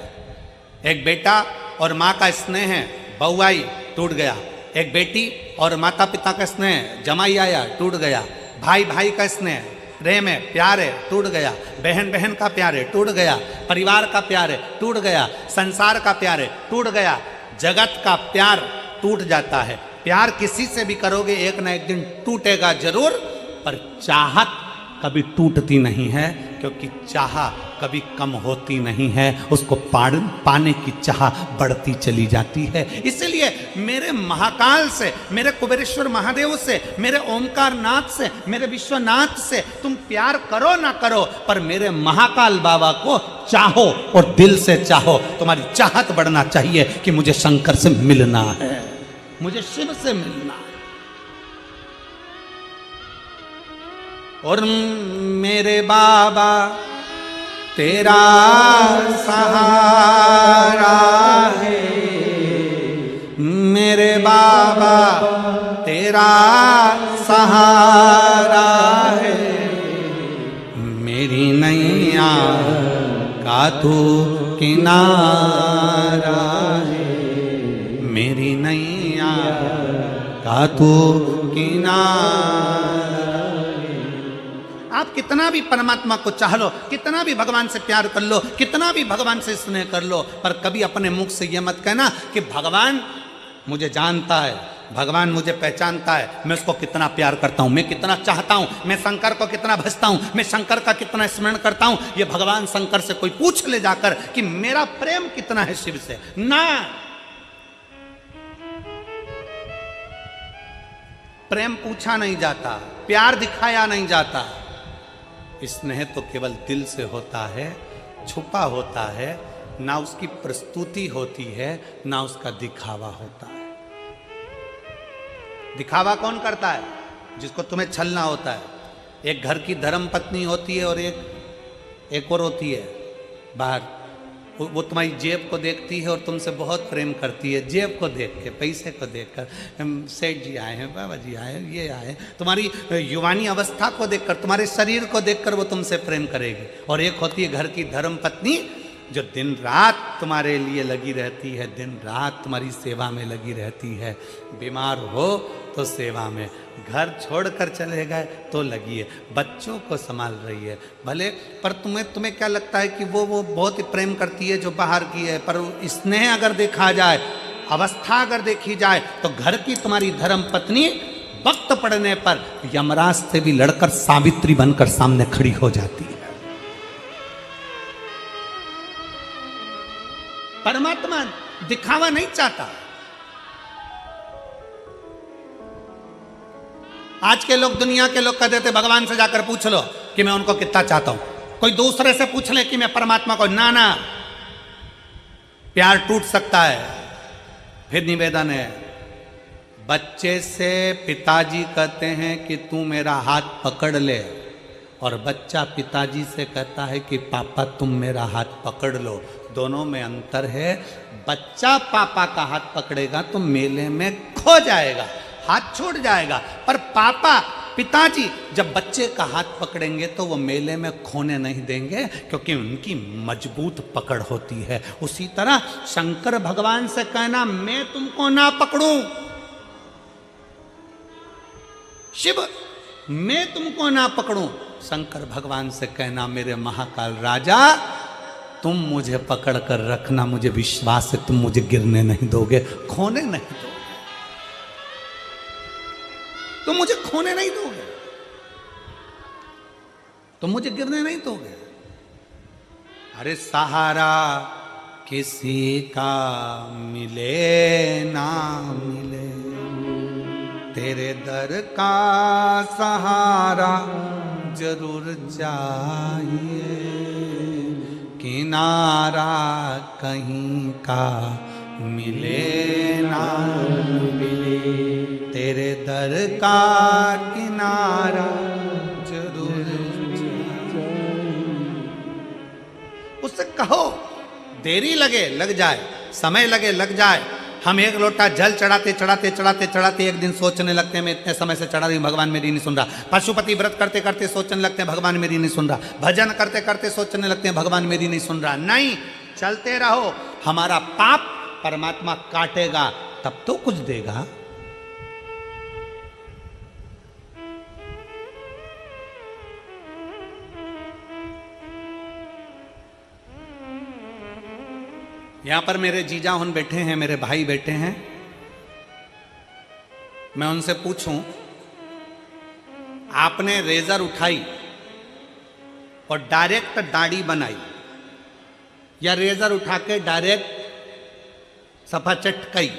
एक बेटा और माँ का स्नेह है, बहू आई टूट गया। एक बेटी और माता पिता का स्नेह, जमाई आया टूट गया। भाई भाई का स्नेह, प्रेम है, प्यार है, टूट गया। बहन बहन का प्यार है, टूट गया। परिवार का प्यार है, टूट गया। संसार का प्यार है, टूट गया। जगत का प्यार टूट जाता है। प्यार किसी से भी करोगे एक ना एक दिन टूटेगा जरूर, पर चाहत कभी टूटती नहीं है, क्योंकि चाह कभी कम होती नहीं है, उसको पाने की चाह बढ़ती चली जाती है। इसलिए मेरे महाकाल से, मेरे कुबेरेश्वर महादेव से, मेरे ओमकार नाथ से, मेरे विश्वनाथ से तुम प्यार करो ना करो, पर मेरे महाकाल बाबा को चाहो और दिल से चाहो। तुम्हारी चाहत बढ़ना चाहिए कि मुझे शंकर से मिलना है, मुझे शिव से मिलना है। और मेरे बाबा तेरा सहारा है, मेरे बाबा तेरा सहारा है। मेरी नैया का तू किनारा है, मेरी नैया का तू किनारा। आप कितना भी परमात्मा को चाह लो, कितना भी भगवान से प्यार कर लो, कितना भी भगवान से स्नेह कर लो, पर कभी अपने मुख से यह मत कहना कि भगवान मुझे जानता है, भगवान मुझे पहचानता है, मैं उसको कितना प्यार करता हूँ, मैं कितना चाहता हूँ, मैं शंकर को कितना भजता हूँ, मैं शंकर का कितना स्मरण करता हूँ। ये भगवान शंकर से कोई पूछ ले जाकर कि मेरा प्रेम कितना है शिव से, ना। प्रेम पूछा नहीं जाता, प्यार दिखाया नहीं जाता। स्नेह तो केवल दिल से होता है, छुपा होता है, ना उसकी प्रस्तुति होती है, ना उसका दिखावा होता है। दिखावा कौन करता है? जिसको तुम्हें छलना होता है। एक घर की धर्म पत्नी होती है और एक और होती है बाहर, वो तुम्हारी जेब को देखती है और तुमसे बहुत प्रेम करती है, जेब को देख के, पैसे को देखकर, सेठ जी आए हैं, बाबा जी आए हैं, ये आए हैं। तुम्हारी युवानी अवस्था को देखकर, तुम्हारे शरीर को देखकर वो तुमसे प्रेम करेगी। और एक होती है घर की धर्म पत्नी, जो दिन रात तुम्हारे लिए लगी रहती है, दिन रात तुम्हारी सेवा में लगी रहती है। बीमार हो तो सेवा में, घर छोड़कर चले गए तो लगी है, बच्चों को संभाल रही है भले। पर तुम्हें क्या लगता है कि वो बहुत ही प्रेम करती है जो बाहर की है, पर स्नेह अगर देखा जाए, अवस्था अगर देखी जाए, तो घर की तुम्हारी धर्म पत्नी वक्त पड़ने पर यमराज से भी लड़कर सावित्री बनकर सामने खड़ी हो जाती है। परमात्मा दिखावा नहीं चाहता। आज के लोग, दुनिया के लोग कहते थे भगवान से जाकर पूछ लो कि मैं उनको कितना चाहता हूं। कोई दूसरे से पूछ ले कि मैं परमात्मा को, ना, प्यार टूट सकता है। फिर निवेदन है, बच्चे से पिताजी कहते हैं कि तू मेरा हाथ पकड़ ले, और बच्चा पिताजी से कहता है कि पापा तुम मेरा हाथ पकड़ लो। दोनों में अंतर है। बच्चा पापा का हाथ पकड़ेगा तो मेले में खो जाएगा, हाथ छूट जाएगा, पर पापा पिताजी जब बच्चे का हाथ पकड़ेंगे तो वो मेले में खोने नहीं देंगे, क्योंकि उनकी मजबूत पकड़ होती है। उसी तरह शंकर भगवान से कहना मैं तुमको ना पकड़ूं, शिव मैं तुमको ना पकड़ूं, शंकर भगवान से कहना मेरे महाकाल राजा तुम मुझे पकड़ कर रखना, मुझे विश्वास है तुम मुझे गिरने नहीं दोगे, खोने नहीं दोगे, तुम मुझे खोने नहीं दोगे, तुम मुझे गिरने नहीं दोगे। अरे सहारा किसी का मिले ना मिले, तेरे दर का सहारा जरूर चाहिए, किनारा कहीं का मिले ना मिले, तेरे दर का किनारा जरूर चाहिए। उससे कहो देरी लगे लग जाए, समय लगे लग जाए। हम एक लोटा जल चढ़ाते चढ़ाते चढ़ाते चढ़ाते एक दिन सोचने लगते हैं मैं इतने समय से चढ़ा रही हूं, भगवान मेरी नहीं सुन रहा। पशुपति व्रत करते करते सोचने लगते हैं भगवान मेरी नहीं सुन रहा। भजन करते करते सोचने लगते हैं भगवान मेरी नहीं सुन रहा। नहीं, चलते रहो, हमारा पाप परमात्मा काटेगा तब तो कुछ देगा। यहां पर मेरे जीजा हुन बैठे हैं, मेरे भाई बैठे हैं। मैं उनसे पूछूं, आपने रेजर उठाई और डायरेक्ट दाढ़ी बनाई, या रेजर उठा के डायरेक्ट सफा चटकाई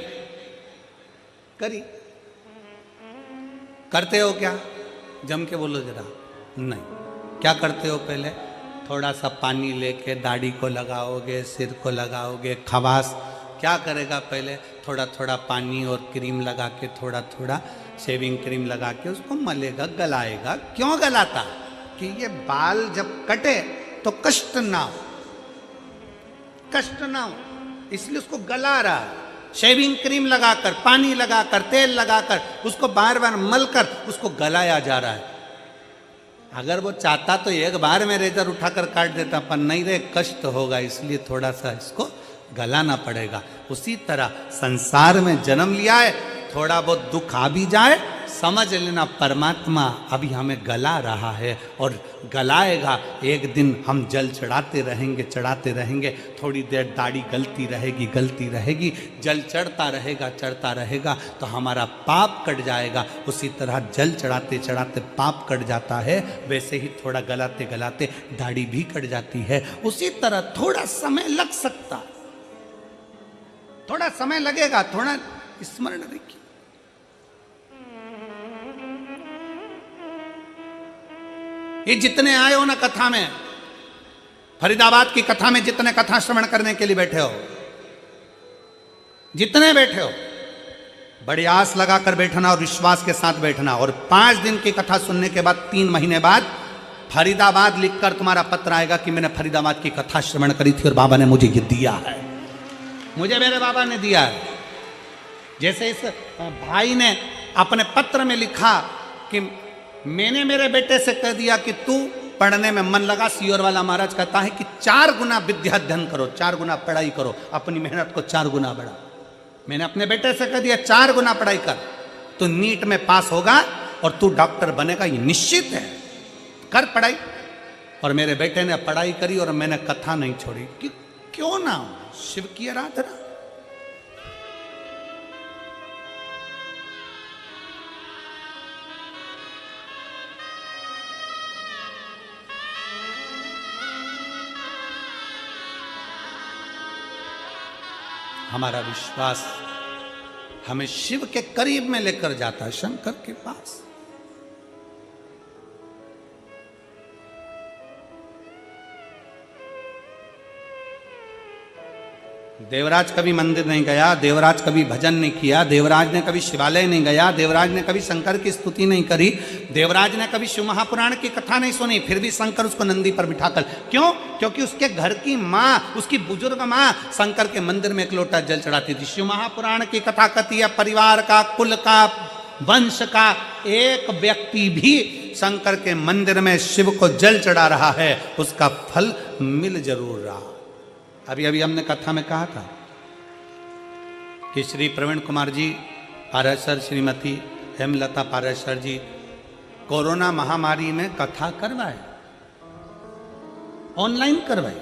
करी? करते हो क्या? जम के बोलो जरा। नहीं, क्या करते हो? पहले थोड़ा सा पानी लेके दाढ़ी को लगाओगे, सिर को लगाओगे। खवास क्या करेगा? पहले थोड़ा थोड़ा पानी और क्रीम लगा के, थोड़ा थोड़ा शेविंग क्रीम लगा के उसको मलेगा, गलाएगा। क्यों गलाता? कि ये बाल जब कटे तो कष्ट ना हो, कष्ट ना हो, इसलिए उसको गला रहा है। शेविंग क्रीम लगाकर, पानी लगाकर, तेल लगाकर उसको बार बार मलकर उसको गलाया जा रहा है। अगर वो चाहता तो एक बार में रेजर उठाकर काट देता, पर नहीं रे, कष्ट होगा, इसलिए थोड़ा सा इसको गलाना पड़ेगा। उसी तरह संसार में जन्म लिया है, थोड़ा बहुत दुख आ भी जाए, समझ लेना परमात्मा अभी हमें गला रहा है और गलाएगा। एक दिन हम जल चढ़ाते रहेंगे, चढ़ाते रहेंगे, थोड़ी देर दाढ़ी गलती रहेगी, गलती रहेगी, जल चढ़ता रहेगा, चढ़ता रहेगा, तो हमारा पाप कट जाएगा। उसी तरह जल चढ़ाते चढ़ाते पाप कट जाता है, वैसे ही थोड़ा गलाते गलाते दाढ़ी भी कट जाती है। उसी तरह थोड़ा समय लग सकता, थोड़ा समय लगेगा, थोड़ा स्मरण रखिए। ये जितने आए हो ना कथा में, फरीदाबाद की कथा में जितने कथा श्रवण करने के लिए बैठे हो, जितने बैठे हो, बड़ी आस लगाकर बैठना और विश्वास के साथ बैठना। और 5 दिन की कथा सुनने के बाद 3 महीने बाद फरीदाबाद लिखकर तुम्हारा पत्र आएगा कि मैंने फरीदाबाद की कथा श्रवण करी थी और बाबा ने मुझे ये दिया है, मुझे मेरे बाबा ने दिया है। जैसे इस भाई ने अपने पत्र में लिखा कि मैंने मेरे बेटे से कह दिया कि तू पढ़ने में मन लगा। सियोर वाला महाराज कहता है कि 4 गुना विद्या अध्ययन करो, 4 गुना पढ़ाई करो, अपनी मेहनत को 4 गुना बढ़ा। मैंने अपने बेटे से कह दिया 4 गुना पढ़ाई कर, तो नीट में पास होगा और तू डॉक्टर बनेगा, ये निश्चित है, कर पढ़ाई। और मेरे बेटे ने पढ़ाई करी और मैंने कथा नहीं छोड़ी कि क्यों ना शिव की आराधना। हमारा विश्वास हमें शिव के करीब में लेकर जाता है, शंकर के पास। देवराज कभी मंदिर नहीं गया, देवराज कभी भजन नहीं किया, देवराज ने कभी शिवालय नहीं गया, देवराज ने कभी शंकर की स्तुति नहीं करी, देवराज ने कभी शिव महापुराण की कथा नहीं सुनी, फिर भी शंकर उसको नंदी पर बिठाकर, क्यों? क्योंकि उसके घर की माँ, उसकी बुजुर्ग माँ शंकर के मंदिर में एक लोटा जल चढ़ाती थी। शिव महापुराण की कथा कहती है परिवार का, कुल का, वंश का एक व्यक्ति भी शंकर के मंदिर में शिव को जल चढ़ा रहा है, उसका फल मिल जरूर रहा। अभी अभी हमने कथा में कहा था कि श्री प्रवीण कुमार जी पारेसर, श्रीमती हेमलता पारेसर जी कोरोना महामारी में कथा करवाए, ऑनलाइन करवाई।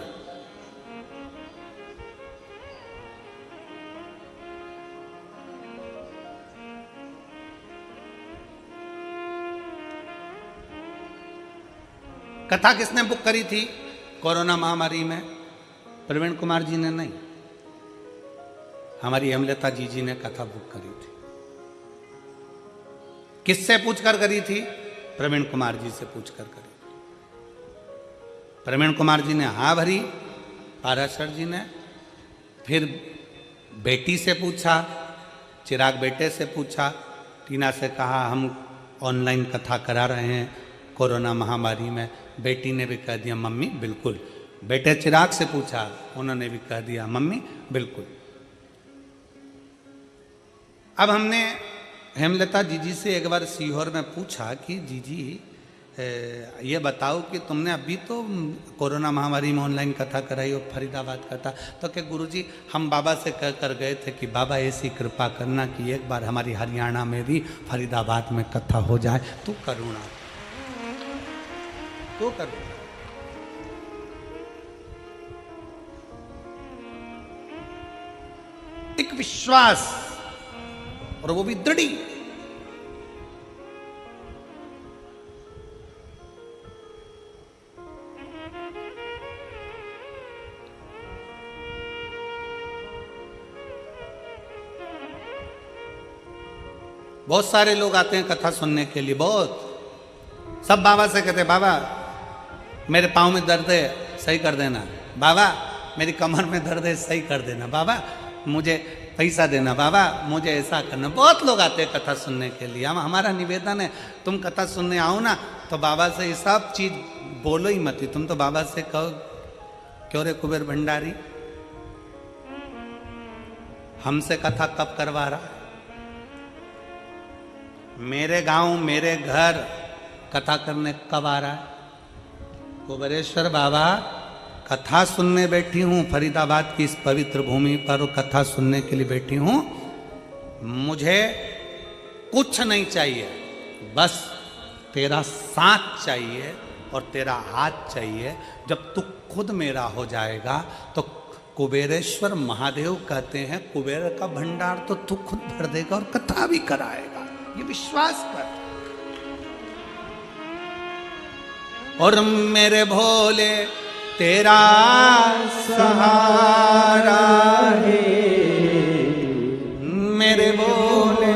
कथा किसने बुक करी थी कोरोना महामारी में? प्रवीण कुमार जी ने नहीं, हमारी हेमलता जी ने कथा बुक करी थी। किससे पूछकर करी थी? प्रवीण कुमार जी से पूछकर करी थी। प्रवीण कुमार जी ने हाँ भरी, पाराशर जी ने फिर बेटी से पूछा, चिराग बेटे से पूछा, टीना से कहा हम ऑनलाइन कथा करा रहे हैं कोरोना महामारी में। बेटी ने भी कह दिया मम्मी बिल्कुल। बेटे चिराग से पूछा, उन्होंने भी कह दिया मम्मी बिल्कुल। अब हमने हेमलता जीजी से एक बार सीहोर में पूछा कि जीजी ये बताओ कि तुमने अभी तो कोरोना महामारी में ऑनलाइन कथा कराई और फरीदाबाद कथा, तो क्या गुरुजी हम बाबा से कह कर गए थे कि बाबा ऐसी कृपा करना कि एक बार हमारी हरियाणा में भी फरीदाबाद में कथा हो जाए, तू करुणा, तो कर। एक विश्वास, और वो भी दृढ़। बहुत सारे लोग आते हैं कथा सुनने के लिए, बहुत सब बाबा से कहते बाबा मेरे पाँव में दर्द है सही कर देना, बाबा मेरी कमर में दर्द है सही कर देना, बाबा मुझे पैसा देना, बाबा मुझे ऐसा करना। बहुत लोग आते हैं कथा सुनने के लिए। हम हमारा निवेदन है तुम कथा सुनने आओ ना तो बाबा से ये सब चीज बोलो ही मत। तुम तो बाबा से कहो क्यों रे कुबेर भंडारी हमसे कथा कब करवा रहा है? मेरे गांव मेरे घर कथा करने कब आ रहा है? कुबेरेश्वर बाबा कथा सुनने बैठी हूँ, फरीदाबाद की इस पवित्र भूमि पर कथा सुनने के लिए बैठी हूँ। मुझे कुछ नहीं चाहिए, बस तेरा साथ चाहिए और तेरा हाथ चाहिए। जब तू खुद मेरा हो जाएगा तो कुबेरेश्वर महादेव कहते हैं कुबेर का भंडार तो तू खुद भर देगा और कथा भी कराएगा, ये विश्वास कर। और मेरे भोले तेरा सहारा है, मेरे भोले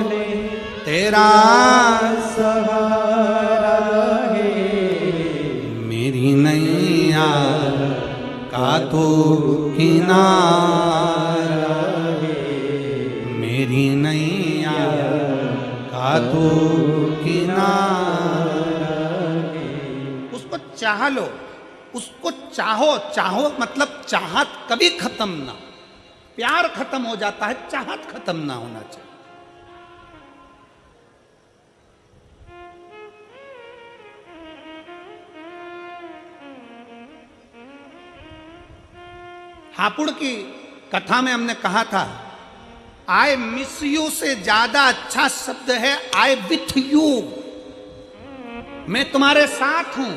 तेरा सहारा है, मेरी नैया का तो किनारा है, मेरी नैया का तो किनारा है। उसको चाह लो, उसको चाहो। चाहो मतलब चाहत कभी खत्म ना, प्यार खत्म हो जाता है, चाहत खत्म ना होना चाहिए। हापुड़ की कथा में हमने कहा था आई मिस यू से ज्यादा अच्छा शब्द है आई विथ यू, मैं तुम्हारे साथ हूं।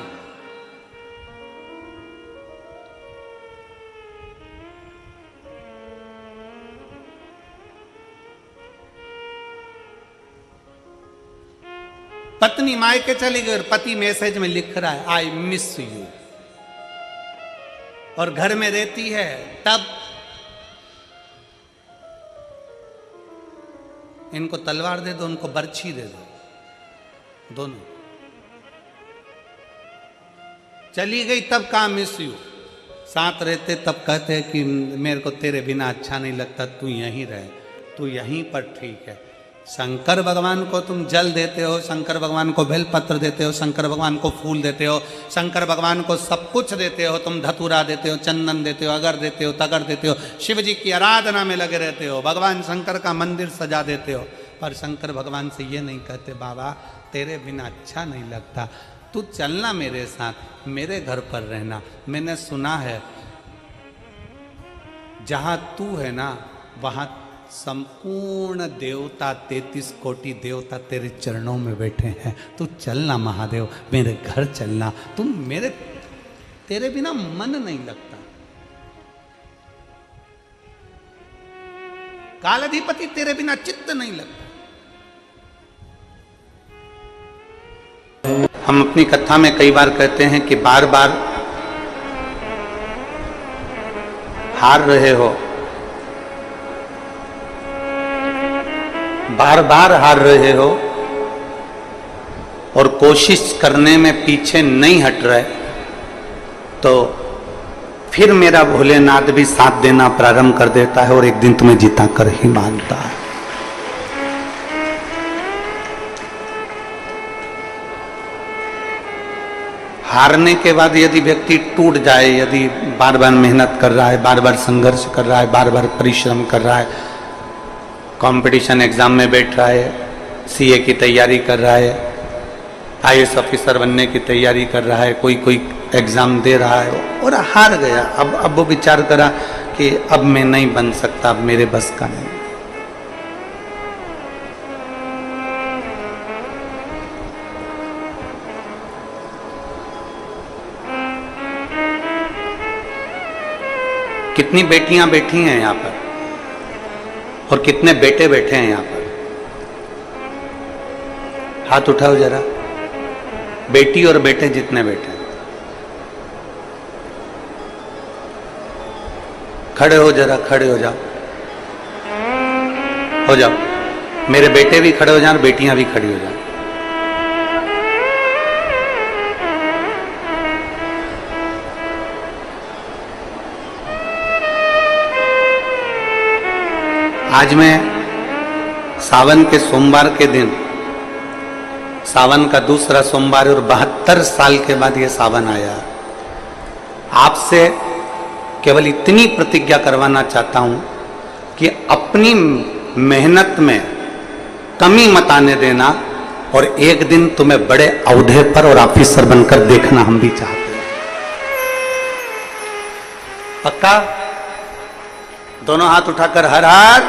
पत्नी मायके चली गई और पति मैसेज में लिख रहा है आई मिस यू, और घर में रहती है तब इनको तलवार दे दो, उनको बर्छी दे दो, दोनों। चली गई तब कहा मिस यू, साथ रहते तब कहते हैं कि मेरे को तेरे बिना अच्छा नहीं लगता, तू यहीं रहे, तू यहीं पर ठीक है। शंकर भगवान को तुम जल देते हो, शंकर भगवान को बेलपत्र देते हो, शंकर भगवान को फूल देते हो, शंकर भगवान को सब कुछ देते हो, तुम धतूरा देते हो, चंदन देते हो, अगर देते हो, तगर देते हो, शिव जी की आराधना में लगे रहते हो, भगवान शंकर का मंदिर सजा देते हो, पर शंकर भगवान से ये नहीं कहते बाबा तेरे बिना अच्छा नहीं लगता, तू चलना मेरे साथ, मेरे घर पर रहना। मैंने सुना है जहाँ तू है ना वहाँ संपूर्ण देवता 33 कोटि देवता तेरे चरणों में बैठे हैं। तू चलना महादेव, मेरे घर चलना, तुम मेरे तेरे बिना मन नहीं लगता। कालाधिपति तेरे बिना चित्त नहीं लगता। हम अपनी कथा में कई बार कहते हैं कि बार बार हार रहे हो, बार बार हार रहे हो और कोशिश करने में पीछे नहीं हट रहे, तो फिर मेरा भोलेनाथ भी साथ देना प्रारंभ कर देता है और एक दिन तुम्हें जीता कर ही मानता है। हारने के बाद यदि व्यक्ति टूट जाए, यदि बार बार मेहनत कर रहा है, बार बार संघर्ष कर रहा है, बार बार परिश्रम कर रहा है, कंपटीशन एग्जाम में बैठ रहा है, सीए की तैयारी कर रहा है, आईएएस ऑफिसर बनने की तैयारी कर रहा है, कोई एग्जाम दे रहा है और हार गया, अब वो विचार करा कि अब मैं नहीं बन सकता, अब मेरे बस का नहीं। कितनी बेटियां बैठी हैं यहाँ पर और कितने बेटे बैठे हैं यहाँ पर? हाथ उठाओ जरा, बेटी और बेटे जितने बैठे हैं, खड़े हो जरा, खड़े हो जाओ, हो जाओ। मेरे बेटे भी खड़े हो जाए और बेटियां भी खड़ी हो जाए। आज मैं सावन के सोमवार के दिन, सावन का दूसरा सोमवार और 72 साल के बाद ये सावन आया, आपसे केवल इतनी प्रतिज्ञा करवाना चाहता हूं कि अपनी मेहनत में कमी मत आने देना और एक दिन तुम्हें बड़े औहदे पर और ऑफिसर बनकर देखना हम भी चाहते हैं। पक्का? दोनों हाथ उठाकर हर हर।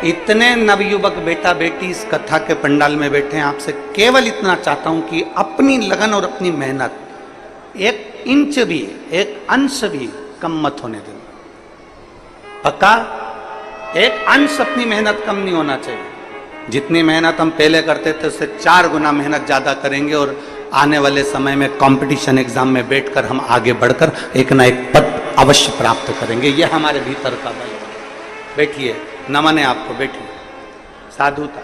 इतने नवयुवक बेटा बेटी इस कथा के पंडाल में बैठे हैं, आपसे केवल इतना चाहता हूं कि अपनी लगन और अपनी मेहनत एक इंच भी, एक अंश भी कम मत होने देना। पक्का? एक अंश अपनी मेहनत कम नहीं होना चाहिए। जितनी मेहनत हम पहले करते थे उससे 4 गुना मेहनत ज्यादा करेंगे और आने वाले समय में कंपटीशन एग्जाम में बैठकर हम आगे बढ़कर एक ना एक पद अवश्य प्राप्त करेंगे। यह हमारे भीतर का बल है। बैठिए, नमन है आपको, बैठिए। साधुता,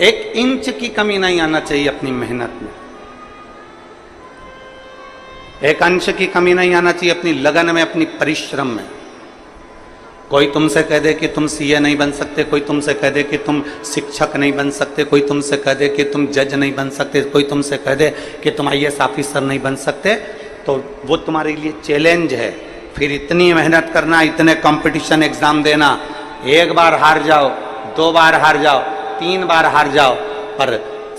एक इंच की कमी नहीं आना चाहिए अपनी मेहनत में, एक अंश की कमी नहीं आना चाहिए अपनी लगन में, अपनी परिश्रम में। कोई तुमसे कह दे कि तुम सीए नहीं बन सकते, कोई तुमसे कह दे कि तुम शिक्षक नहीं बन सकते, कोई तुमसे कह दे कि तुम जज नहीं बन सकते, कोई तुमसे कह दे कि तुम आईएएस ऑफिसर नहीं बन सकते, तो वो तुम्हारे लिए चैलेंज है। फिर इतनी मेहनत करना, इतने कंपटीशन एग्जाम देना, एक बार हार जाओ, 2 बार हार जाओ, 3 बार हार जाओ, पर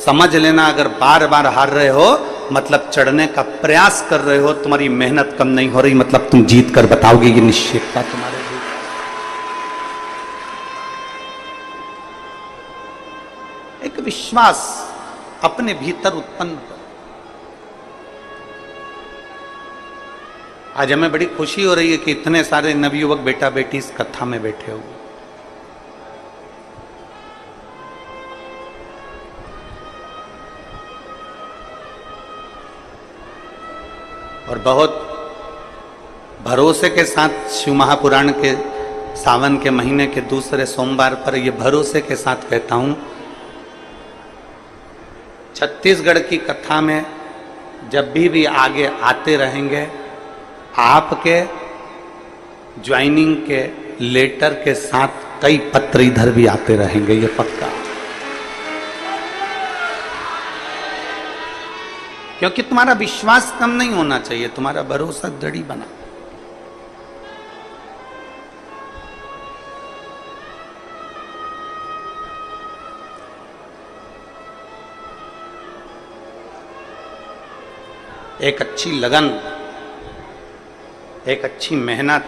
समझ लेना अगर बार बार हार रहे हो मतलब चढ़ने का प्रयास कर रहे हो, तुम्हारी मेहनत कम नहीं हो रही, मतलब तुम जीत कर बताओगे, ये निश्चितता तुम्हारे लिए। एक विश्वास अपने भीतर उत्पन्न करो। आज हमें बड़ी खुशी हो रही है कि इतने सारे नवयुवक बेटा बेटी इस कथा में बैठे हुए। और बहुत भरोसे के साथ शिव महापुराण के सावन के महीने के दूसरे सोमवार पर यह भरोसे के साथ कहता हूं छत्तीसगढ़ की कथा में जब भी आगे आते रहेंगे, आपके ज्वाइनिंग के लेटर के साथ कई पत्र इधर भी आते रहेंगे, ये पक्का। क्योंकि तुम्हारा विश्वास कम नहीं होना चाहिए, तुम्हारा भरोसा दृढ़ बना। एक अच्छी लगन, एक अच्छी मेहनत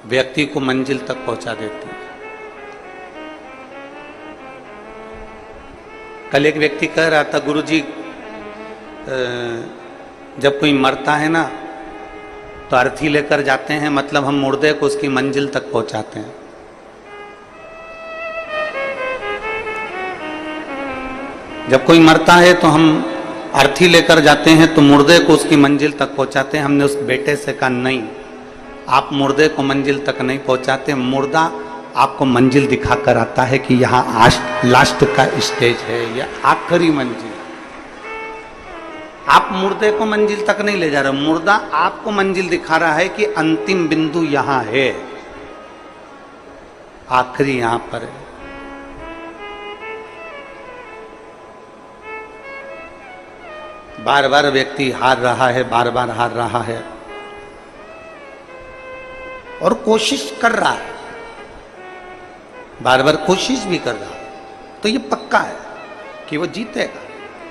व्यक्ति को मंजिल तक पहुंचा देती है। कल एक व्यक्ति कह रहा था, गुरुजी जब कोई मरता है ना तो अर्थी लेकर जाते हैं, मतलब हम मुर्दे को उसकी मंजिल तक पहुंचाते हैं। जब कोई मरता है तो हम अर्थी लेकर जाते हैं, तो मुर्दे को उसकी मंजिल तक पहुंचाते हैं। हमने उस बेटे से कहा, नहीं, आप मुर्दे को मंजिल तक नहीं पहुंचाते, मुर्दा आपको मंजिल दिखाकर आता है कि यहाँ लास्ट का स्टेज है, या आखिरी मंजिल। आप मुर्दे को मंजिल तक नहीं ले जा रहे, मुर्दा आपको मंजिल दिखा रहा है कि अंतिम बिंदु यहां है, आखिरी यहां पर है। बार बार व्यक्ति हार रहा है, बार बार हार रहा है और कोशिश कर रहा है, बार बार कोशिश भी कर रहा है, तो ये पक्का है कि वो जीतेगा,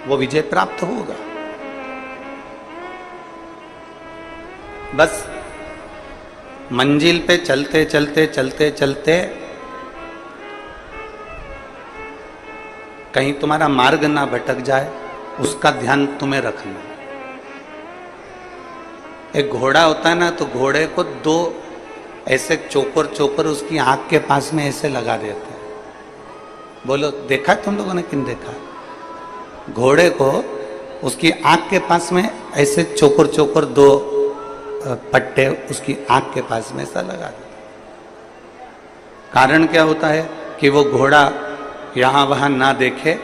वो विजय प्राप्त होगा। बस मंजिल पे चलते चलते चलते चलते कहीं तुम्हारा मार्ग ना भटक जाए, उसका ध्यान तुम्हें रखना। एक घोड़ा होता है ना, तो घोड़े को दो ऐसे चोकर उसकी आंख के पास में ऐसे लगा देते हैं। बोलो, देखा तुम लोगों ने? किन देखा? घोड़े को उसकी आंख के पास में ऐसे चोकर दो पट्टे उसकी आंख के पास में ऐसा लगा देते। कारण क्या होता है कि वो घोड़ा यहां वहां ना देखे,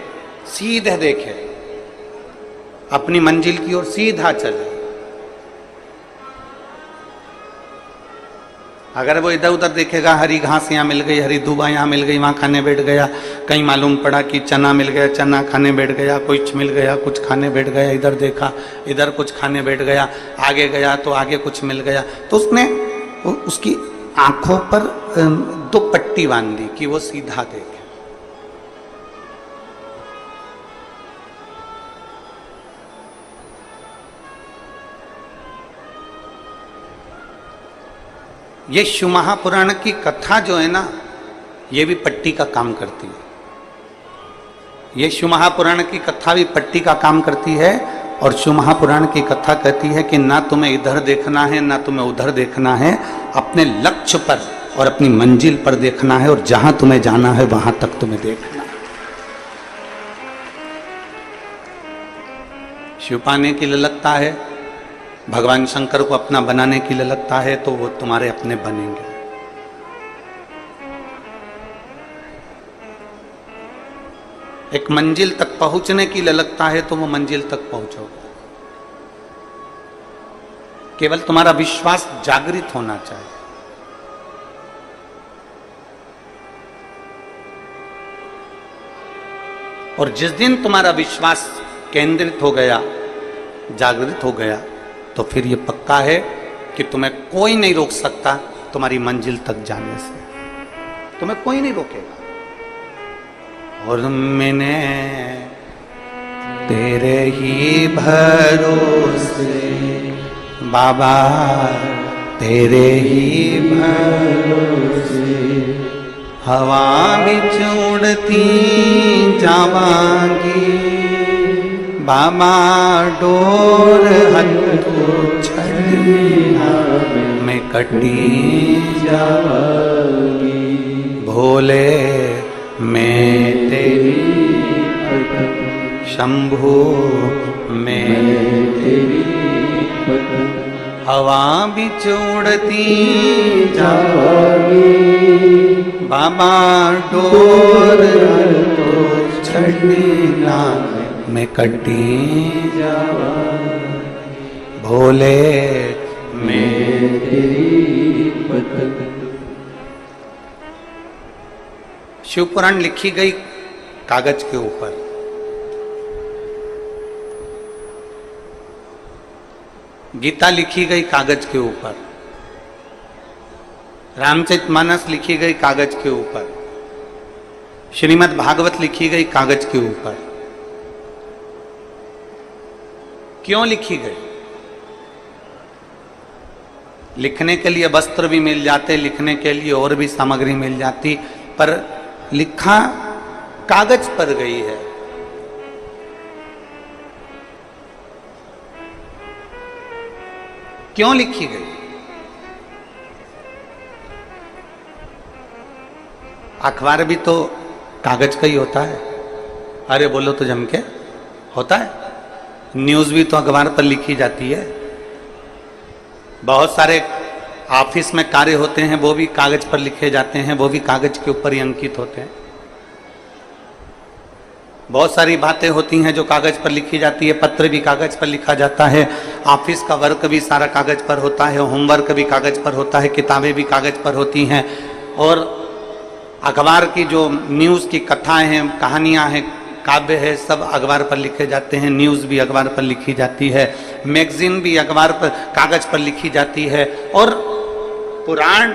सीधे देखे, अपनी मंजिल की ओर सीधा चले। अगर वो इधर उधर देखेगा, हरी घास यहाँ मिल गई, हरी दूबा यहाँ मिल गई, वहाँ खाने बैठ गया, कहीं मालूम पड़ा कि चना मिल गया, चना खाने बैठ गया, कुछ मिल गया, कुछ खाने बैठ गया, इधर देखा, इधर कुछ खाने बैठ गया, आगे गया तो आगे कुछ मिल गया, तो उसने उसकी आंखों पर दो पट्टी बांध दी कि वो सीधा देखे। ये शिव महापुराण की कथा जो है ना, ये भी पट्टी का काम करती है। ये शिव महापुराण की कथा भी पट्टी का काम करती है। और शिव महापुराण की कथा कहती है कि ना तुम्हें इधर देखना है, ना तुम्हें उधर देखना है, अपने लक्ष्य पर और अपनी मंजिल पर देखना है, और जहां तुम्हें जाना है वहां तक तुम्हें देखना है। शिव पाने की ललकता है, भगवान शंकर को अपना बनाने की ललकता है, तो वो तुम्हारे अपने बनेंगे। एक मंजिल तक पहुंचने की ललकता है, तो वो मंजिल तक पहुंचोगे। केवल तुम्हारा विश्वास जागृत होना चाहिए। और जिस दिन तुम्हारा विश्वास केंद्रित हो गया, जागृत हो गया, तो फिर ये पक्का है कि तुम्हें कोई नहीं रोक सकता तुम्हारी मंजिल तक जाने से। तुम्हें कोई नहीं रोकेगा। और मैंने तेरे ही भरोसे बाबा, तेरे ही भरोसे हवा बिच उड़ती जावांगी बाबा, डोर हथू छड़ना मैं कटी जावांगी। भोले मैं तेरी शंभु मैं तेरी हवा बिच उड़ती जावांगी बाबा, डोर हथू छड़ना में कटी जावा भोले मैं तेरी पतंग। शिव पुराण लिखी गई कागज के ऊपर, गीता लिखी गई कागज के ऊपर, रामचरितमानस लिखी गई कागज के ऊपर, श्रीमद् भागवत लिखी गई कागज के ऊपर। क्यों लिखी गई? लिखने के लिए वस्त्र भी मिल जाते, लिखने के लिए और भी सामग्री मिल जाती, पर लिखा कागज पर गई है। क्यों लिखी गई? अखबार भी तो कागज का ही होता है। अरे बोलो तो जम के होता है। न्यूज भी तो अखबार पर लिखी जाती है। बहुत सारे ऑफिस में कार्य होते हैं, वो भी कागज पर लिखे जाते हैं, वो भी कागज के ऊपर ही अंकित होते हैं। बहुत सारी बातें होती हैं जो कागज पर लिखी जाती है, पत्र भी कागज पर लिखा जाता है, ऑफिस का वर्क भी सारा कागज पर होता है, होमवर्क भी कागज पर होता है, किताबें भी कागज पर होती हैं, और अखबार की जो न्यूज़ की कथाएं हैं, कहानियां हैं, काव्य है, सब अखबार पर लिखे जाते हैं। न्यूज़ भी अखबार पर लिखी जाती है, मैगजीन भी अखबार पर कागज पर लिखी जाती है, और पुराण,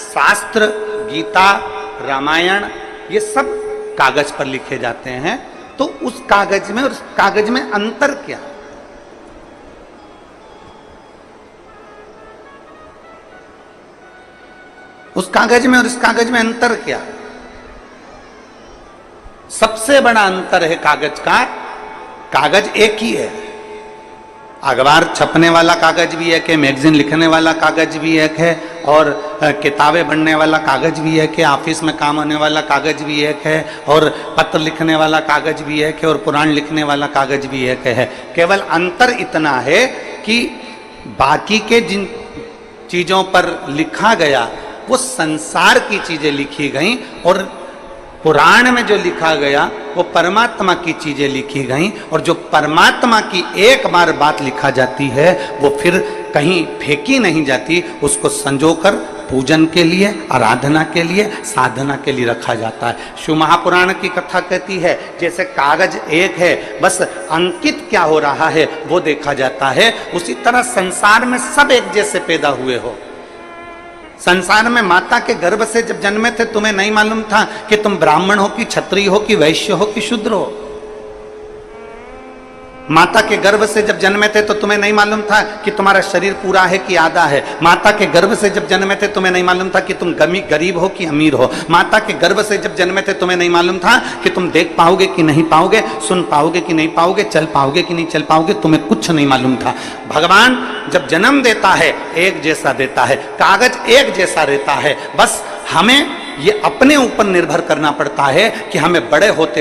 शास्त्र, गीता, रामायण, ये सब कागज पर लिखे जाते हैं। तो उस कागज में और उस कागज में अंतर क्या? उस कागज में और इस कागज में अंतर क्या? सबसे बड़ा अंतर है कागज का, कागज एक ही है। अखबार छपने वाला कागज भी एक है, मैगजीन लिखने वाला कागज भी एक है, और किताबें बनने वाला कागज भी एक है, ऑफिस में काम होने वाला कागज भी एक है, और पत्र लिखने वाला कागज भी एक है, और पुराण लिखने वाला कागज भी एक है। केवल अंतर इतना है कि बाकी के जिन चीजों पर लिखा गया वो संसार की चीजें लिखी गई, और पुराण में जो लिखा गया वो परमात्मा की चीजें लिखी गई। और जो परमात्मा की एक बार बात लिखा जाती है वो फिर कहीं फेंकी नहीं जाती, उसको संजोकर पूजन के लिए, आराधना के लिए, साधना के लिए रखा जाता है। शिव महापुराण की कथा कहती है जैसे कागज एक है, बस अंकित क्या हो रहा है वो देखा जाता है, उसी तरह संसार में सब एक जैसे पैदा हुए हो। संसार में माता के गर्भ से जब जन्मे थे तुम्हें नहीं मालूम था कि तुम ब्राह्मण हो कि क्षत्रिय हो कि वैश्य हो कि शूद्र हो। माता के गर्भ से जब जन्मे थे तो तुम्हें नहीं मालूम था कि तुम्हारा शरीर पूरा है कि आधा है। माता के गर्भ से जब जन्मे थे तुम्हें नहीं मालूम था कि तुम गरीब हो कि अमीर हो। माता के गर्भ से जब जन्मे थे तुम्हें नहीं मालूम था कि तुम देख पाओगे कि नहीं पाओगे, सुन पाओगे कि नहीं पाओगे, चल पाओगे कि नहीं चल पाओगे, तुम्हें कुछ नहीं मालूम था। भगवान जब जन्म देता है एक जैसा देता है, कागज एक जैसा रहता है, बस हमें ये अपने ऊपर निर्भर करना पड़ता है कि हमें बड़े होते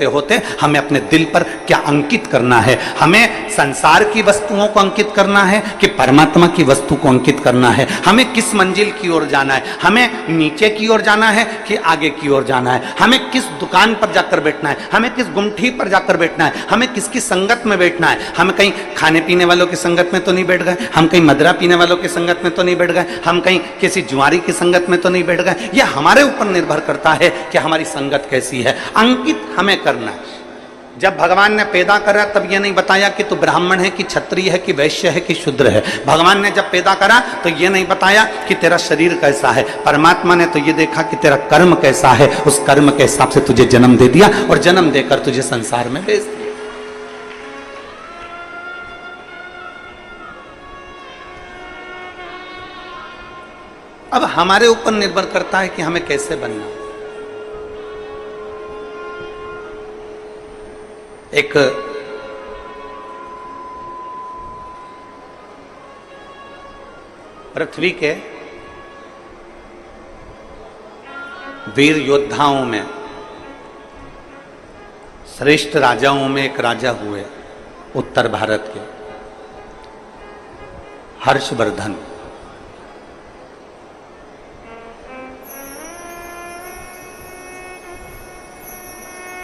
होते हमें अपने दिल पर क्या अंकित करना है। हमें संसार की वस्तुओं को अंकित करना है कि परमात्मा की वस्तु को अंकित करना है। हमें किस मंजिल की ओर जाना है, हमें नीचे की ओर जाना है कि आगे की ओर जाना है, हमें किस दुकान पर जाकर बैठना है, हमें किस गुमठी पर जाकर बैठना है, हमें किसकी संगत में बैठना है। हम कहीं खाने पीने वालों की संगत में तो नहीं बैठ गए, हम कहीं मदरा पीने वालों की संगत में तो नहीं बैठ गए, हम कहीं किसी जुआरी की संगत में तो नहीं बैठ गए। यह हमारे ऊपर निर्भर करता है कि हमारी संगत कैसी है। अंकित हमें करना है। जब भगवान ने पैदा करा तब यह नहीं बताया कि तू ब्राह्मण है कि क्षत्रिय है कि वैश्य है कि शूद्र है। भगवान ने जब पैदा करा तो यह नहीं बताया कि तेरा शरीर कैसा है। परमात्मा ने तो यह देखा कि तेरा कर्म कैसा है, उस कर्म के हिसाब से तुझे जन्म दे दिया और जन्म देकर तुझे संसार में भेज दिया। अब हमारे ऊपर निर्भर करता है कि हमें कैसे बनना। एक पृथ्वी के वीर योद्धाओं में, श्रेष्ठ राजाओं में एक राजा हुए उत्तर भारत के, हर्षवर्धन।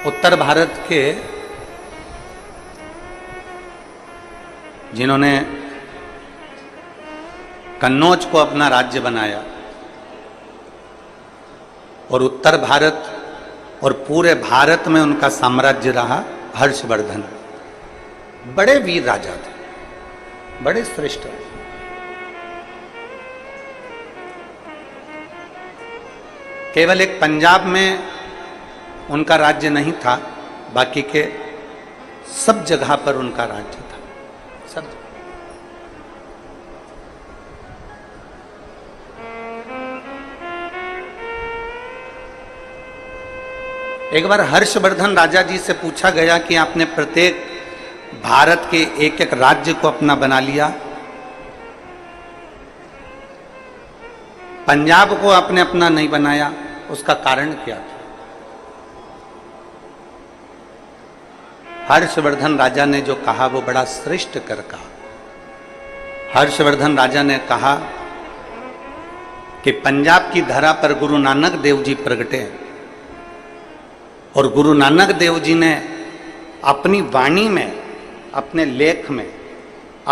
उत्तर भारत के जिन्होंने कन्नौज को अपना राज्य बनाया और उत्तर भारत और पूरे भारत में उनका साम्राज्य रहा, हर्षवर्धन। बड़े वीर राजा थे, बड़े श्रेष्ठ। केवल एक पंजाब में उनका राज्य नहीं था, बाकी के सब जगह पर उनका राज्य था, सब। एक बार हर्षवर्धन राजा जी से पूछा गया कि आपने प्रत्येक भारत के एक एक राज्य को अपना बना लिया, पंजाब को आपने अपना नहीं बनाया, उसका कारण क्या था? हर्षवर्धन राजा ने जो कहा वो बड़ा श्रेष्ठ कर कहा। हर्षवर्धन राजा ने कहा कि पंजाब की धरा पर गुरु नानक देव जी प्रगटे और गुरु नानक देव जी ने अपनी वाणी में, अपने लेख में